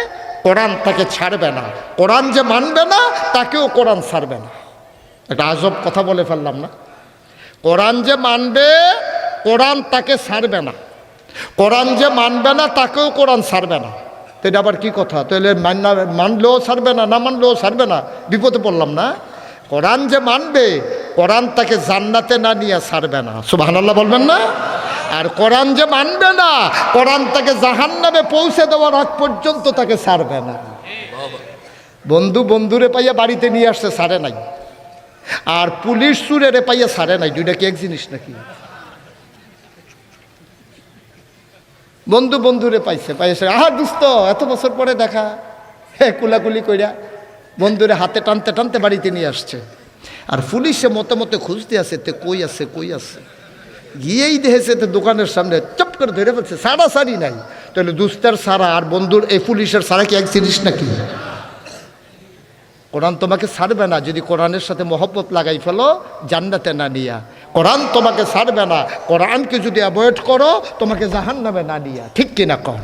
কোরআন তাকে ছাড়বে না, কোরআন যে মানবে না তাকেও কোরআন ছাড়বে না। একটা আজব কথা বলে ফেললাম না? কোরআন যে মানবে কোরআন তাকে ছাড়বে না, কোরআন যে মানবে না তাকেও কোরআন ছাড়বে না। তো এটা আবার কি কথা? তাহলে মানলেও ছাড়বে না, না মানলেও ছাড়বে না, বিপদে পড়লাম না? কোরআন যে মানবে কোরআন তাকে জান্নাতে না নিয়ে ছাড়বে না, সুবহানাল্লাহ বলবেন না? আর কোরআন যে মানবে না কোরআন তাকে জাহান্নামে পৌঁছে দেওয়ার আগ পর্যন্ত তাকে ছাড়বে না। বন্ধু বন্ধুরে পাইয়া বাড়িতে নিয়ে আসছে, ছাড়ে নাই। আর পুলিশ চুরেরে পাইয়া ছাড়ে নাই। দুইটা কি এক জিনিস নাকি? বন্ধু বন্ধুরে পাইছে আহা দুস্ত এত বছর পরে দেখা, কুলাকুলি কইরা বন্ধুরে হাতে টানতে টানতে বাড়িতে নিয়ে আসছে। আর পুলিশে মতে মতে খুঁজতে আছে, তে কই আছে কই আছে, গিয়েই দেখেছে তো দোকানের সামনে চপ করে ধরে ফেলছে, সারা সারি নাই। তাহলে দুস্তের সারা আর বন্ধুর এই পুলিশের সারা কি এক জিনিস নাকি? কোরআন তোমাকে ছাড়বে না যদি কোরআনের সাথে মহব্বত লাগাই ফেলো জান্নাতে না নিয়া। কোরআন তোমাকে ছাড়বে না কোরআনকে যদি অ্যাভয়েড করো তোমাকে জাহান্নামে না নিয়া। ঠিক কিনা কম?